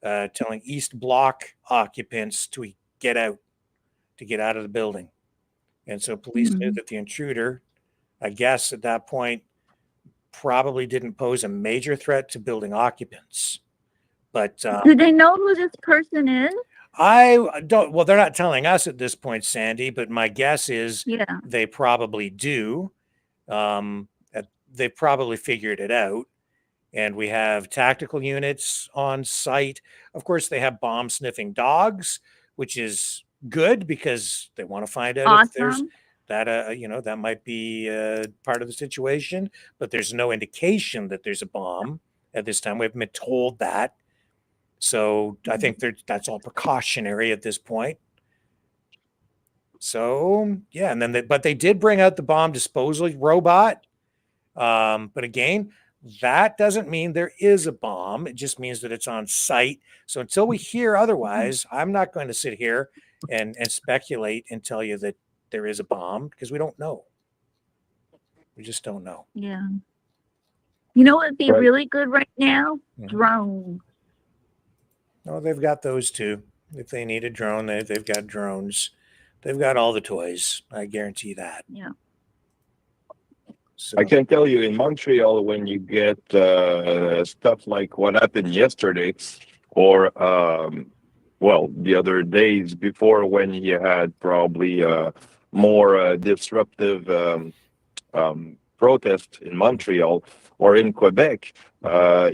S3: telling East Block occupants to get out of the building. And so police knew that the intruder, I guess at that point, probably didn't pose a major threat to building occupants. But
S17: do they know who this person is?
S3: I don't. Well, they're not telling us at this point, Sandy. But my guess is they probably do. They probably figured it out. And we have tactical units on site. Of course, they have bomb sniffing dogs, which is good because they want to find out if there's that, that might be part of the situation. But there's no indication that there's a bomb at this time. We haven't been told that. So I think that's all precautionary at this point. So, yeah. And then but they did bring out the bomb disposal robot. But again, that doesn't mean there is a bomb. It just means that it's on site. So until we hear otherwise, I'm not going to sit here and speculate and tell you that there is a bomb because we don't know. We just don't know.
S17: Yeah. You know what would be really good right now? Drones.
S3: Oh, they've got those too. If they need a drone, they've got drones. They've got all the toys. I guarantee that.
S17: Yeah.
S3: So.
S12: I can tell you in Montreal, when you get stuff like what happened yesterday, or the other days before, when you had probably more disruptive protest in Montreal or in Quebec,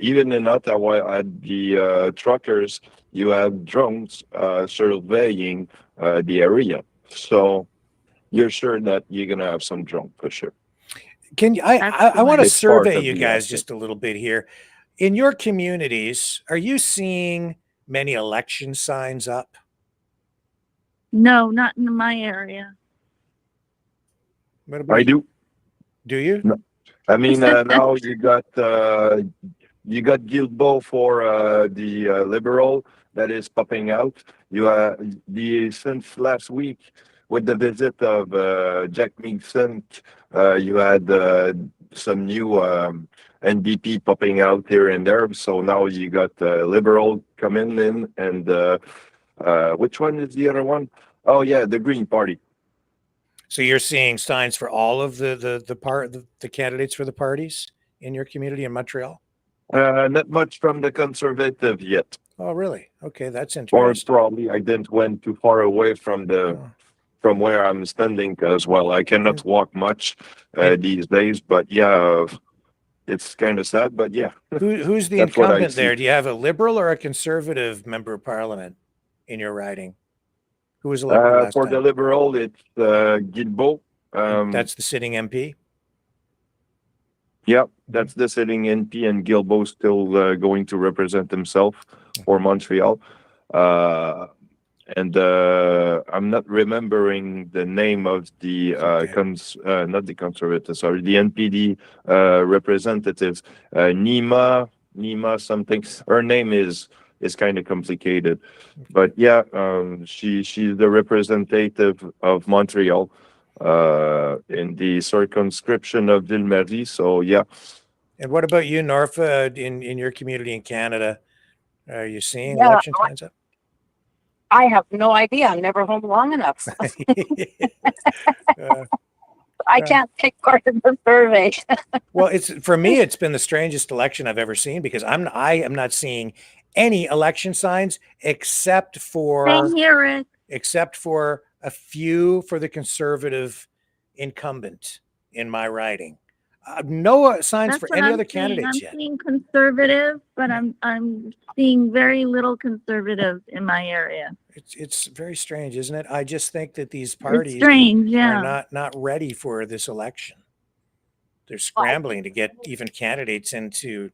S12: even in Ottawa at the truckers, you have drones surveying the area. So you're sure that you're going to have some drone for sure.
S3: Can you, I want to survey you guys just a little bit here. In your communities, are you seeing many election signs up?
S17: No, not in my area.
S12: I do.
S3: Do you?
S12: No. I mean, now you got Guilbeault for the Liberal that is popping out. You since last week with the visit of Jack Meekson, you had some new NDP popping out here and there. So now you got Liberal coming in, and which one is the other one? Oh yeah, the Green Party.
S3: So you're seeing signs for all of the candidates for the parties in your community in Montreal?
S12: Not much from the Conservative yet.
S3: Oh, really? Okay, that's interesting.
S12: Or probably I didn't went too far away from from where I'm standing as well. I cannot walk much these days, but yeah, it's kind of sad. But yeah,
S3: who's the incumbent there? Do you have a Liberal or a Conservative member of Parliament in your riding? Who was elected last
S12: for
S3: time?
S12: the Liberal, it's Guilbeault.
S3: That's the sitting MP?
S12: Yeah, that's the sitting MP, and Guilbeault still going to represent himself for Montreal. And I'm not remembering the name of the not the Conservative, sorry, the NPD representatives. Nima something. Her name is kind of complicated, but yeah, she's the representative of Montreal in the circumscription of Ville-Marie. So yeah.
S3: And what about you, Norfa, in your community in Canada? Are you seeing election signs up?
S19: I have no idea. I'm never home long enough. I can't take part in the survey.
S3: Well, for me, it's been the strangest election I've ever seen because I am not seeing any election signs except for a few for the Conservative incumbent in my riding. No signs for any other candidates yet.
S17: I'm seeing Conservative, but I'm seeing very little Conservative in my area.
S3: It's very strange, isn't it? I just think that these parties are not ready for this election. They're scrambling to get even candidates into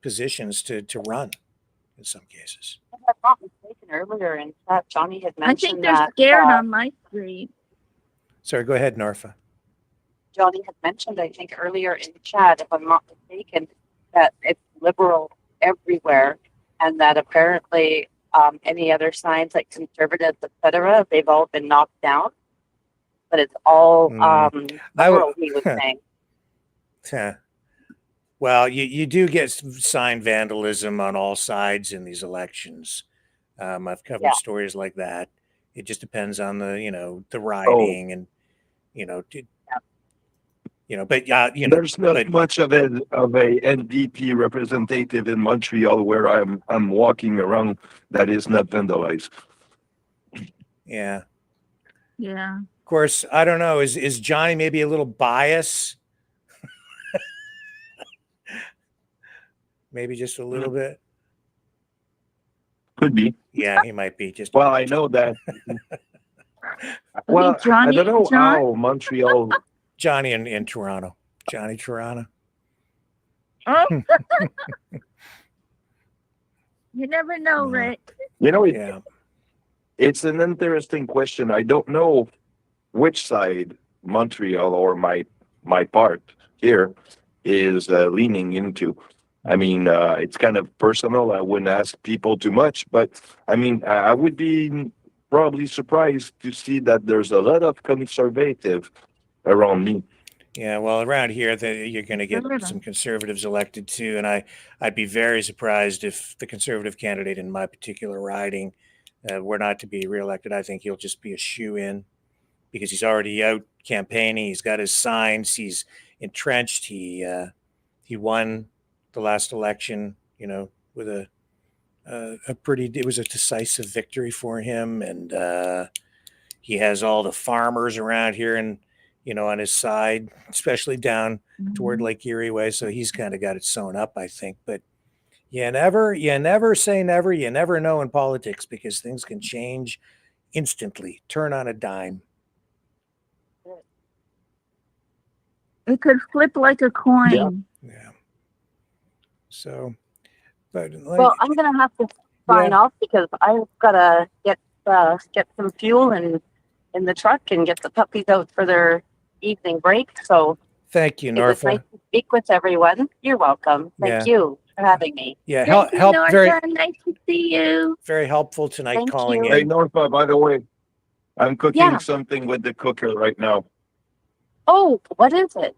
S3: positions to run in some cases.
S19: If I'm not mistaken, earlier in chat, Johnny had mentioned
S17: I think they're scared on my street.
S3: Sorry, go ahead, Norfa.
S19: Johnny had mentioned, I think, earlier in chat, if I'm not mistaken, that it's Liberal everywhere, and that apparently Any other signs like conservatives, etc., they've all been knocked down. But it's all liberal, he was saying.
S3: Yeah. Well, you do get sign vandalism on all sides in these elections. I've covered stories like that. It just depends on the riding and but
S12: there's not much of a NDP representative in Montreal where I'm walking around that is not vandalized.
S3: Yeah.
S17: Yeah.
S3: Of course, I don't know. Is Johnny maybe a little biased? Maybe just a little bit.
S12: Could be.
S3: Yeah, he might be. Just
S12: well, I know that. Well,
S17: Johnny,
S12: I don't know how Montreal.
S3: Johnny in Toronto. Johnny Toronto.
S17: Oh. You never know, Rick.
S12: You know, it's an interesting question. I don't know which side Montreal or my part here is leaning into. I mean, it's kind of personal. I wouldn't ask people too much, but I mean, I would be probably surprised to see that there's a lot of conservative around me.
S3: Yeah, well, around here, you're going to get some conservatives elected too, and I'd be very surprised if the conservative candidate in my particular riding were not to be reelected. I think he'll just be a shoe-in because he's already out campaigning. He's got his signs. He's entrenched. He won the last election, with a pretty. It was a decisive victory for him, and he has all the farmers around here and. On his side, especially down toward Lake Erie way. So he's kind of got it sewn up, I think. But you never say never. You never know in politics because things can change instantly, turn on a dime.
S17: It could flip like a coin.
S3: Yeah. So, but
S19: well, I'm gonna have to sign off because I've gotta get some fuel in the truck and get the puppies out for their evening break. So
S3: thank you, Norfa.
S19: It was nice to speak with everyone. You're welcome. Thank you for having me.
S3: Yeah,
S17: Thank you,
S3: help
S17: Norfa.
S3: very
S17: Nice to see you.
S3: very helpful tonight.
S19: Thank
S3: calling
S19: you.
S3: in.
S12: Hey, Norfa, by the way, I'm cooking something with the cooker right now.
S19: Oh, what is it?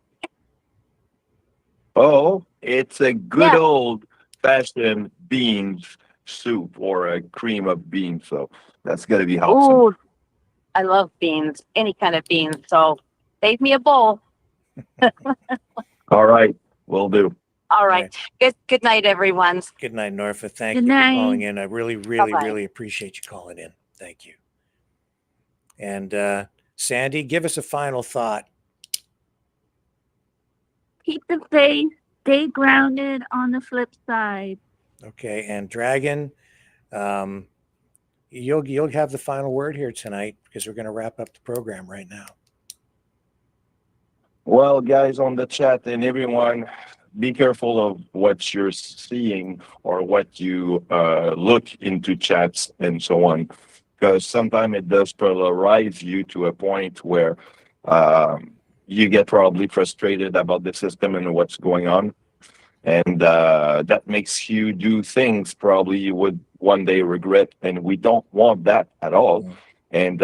S12: Oh, it's a good old fashioned beans soup or a cream of beans. So that's gonna be helpful.
S19: Oh, I love beans, any kind of beans. So save me a bowl.
S12: All right, will do.
S19: All right. Good night, everyone.
S3: Good night, Norfa. Thank
S17: Good
S3: you
S17: night.
S3: for calling in. I really, really,
S19: Bye-bye.
S3: really appreciate you calling in. Thank you. And Sandy, give us a final thought.
S17: Keep the faith. Stay grounded on the flip side.
S3: Okay, and Dragon, you'll have the final word here tonight because we're going to wrap up the program right now.
S12: Well, guys on the chat and everyone, be careful of what you're seeing or what you look into chats and so on, because sometimes it does polarize you to a point where you get probably frustrated about the system and what's going on. And that makes you do things probably you would one day regret. And we don't want that at all. And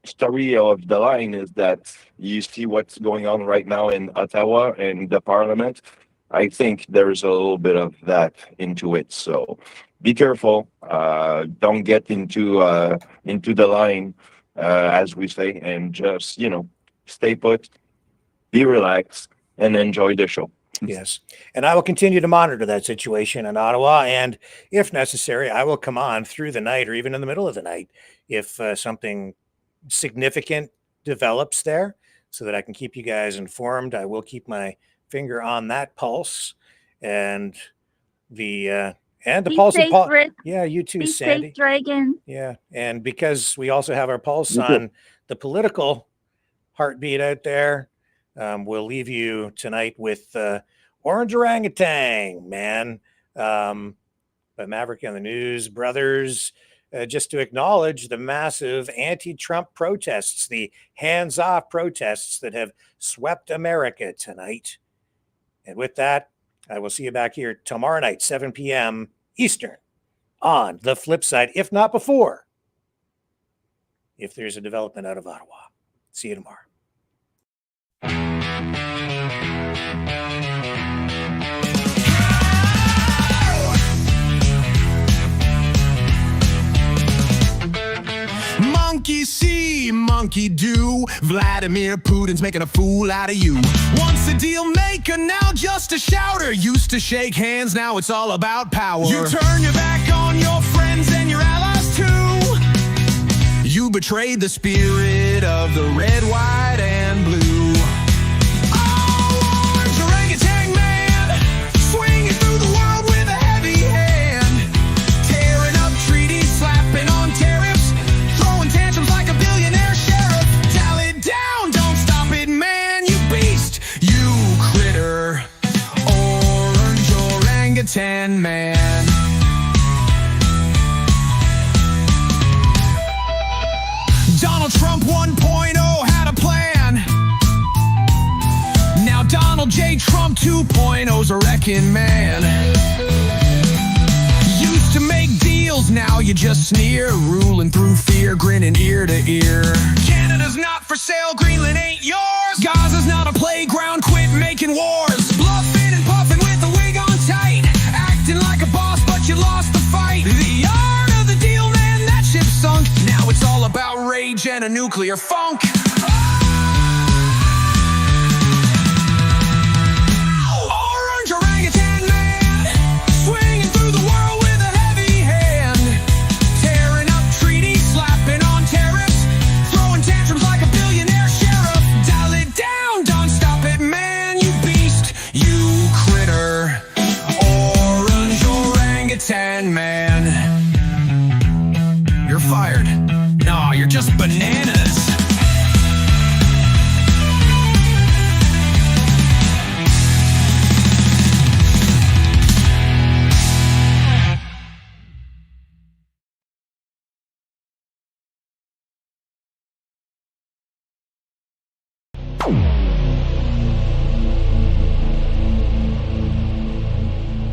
S12: story of the line is that you see what's going on right now in Ottawa and the parliament. I think there's a little bit of that into it. So be careful. Don't get into the line, as we say, and just, stay put, be relaxed, and enjoy the show.
S3: Yes. And I will continue to monitor that situation in Ottawa. And if necessary, I will come on through the night or even in the middle of the night if something significant develops there so that I can keep you guys informed. I will keep my finger on that pulse and the pulse
S17: safe,
S3: of
S17: Rick.
S3: Yeah, you too,
S17: Be
S3: Sandy.
S17: safe, Dragon.
S3: Yeah. And because we also have our pulse
S12: You too.
S3: on the political heartbeat out there, we'll leave you tonight with Orange Orangutan, man. By Maverick on the News Brothers, just to acknowledge the massive anti-Trump protests, the hands-off protests that have swept America tonight. And with that, I will see you back here tomorrow night, 7 p.m. Eastern on the flip side, if not before, if there's a development out of Ottawa. See you tomorrow.
S1: Monkey see, monkey do. Vladimir Putin's making a fool out of you. Once a deal maker, now just a shouter. Used to shake hands, now it's all about power. You turn your back on your friends and your allies too. You betrayed the spirit of the red, white, and blue. Oh, orange orangutan man, swinging through the world with a heavy hand, tearing up treaties, slapping on tariffs, throwing tantrums like a billionaire sheriff. Tell it down, don't stop it, man, you beast, you critter. Orange orangutan man. Donald Trump 1.0 had a plan. Now Donald J. Trump 2.0's a wrecking man. Used to make deals, now you just sneer, ruling through fear, grinning ear to ear. Canada's not for sale, Greenland ain't yours. Gaza's not a playground, quit making wars. Bluffing and puffing with the wig on tight, acting like a boss but you lost the fight. The art of the deal, man, that ship sunk. Now it's all about rage and a nuclear funk. Orange orangutan man, swinging through the world with a heavy hand, tearing up treaties, slapping on tariffs, throwing tantrums like a billionaire sheriff. Dial it down, don't stop it, man, you beast, you critter. Orange orangutan man. You're fired. No, you're just bananas.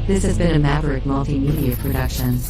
S20: This has been a Maverick Multimedia production.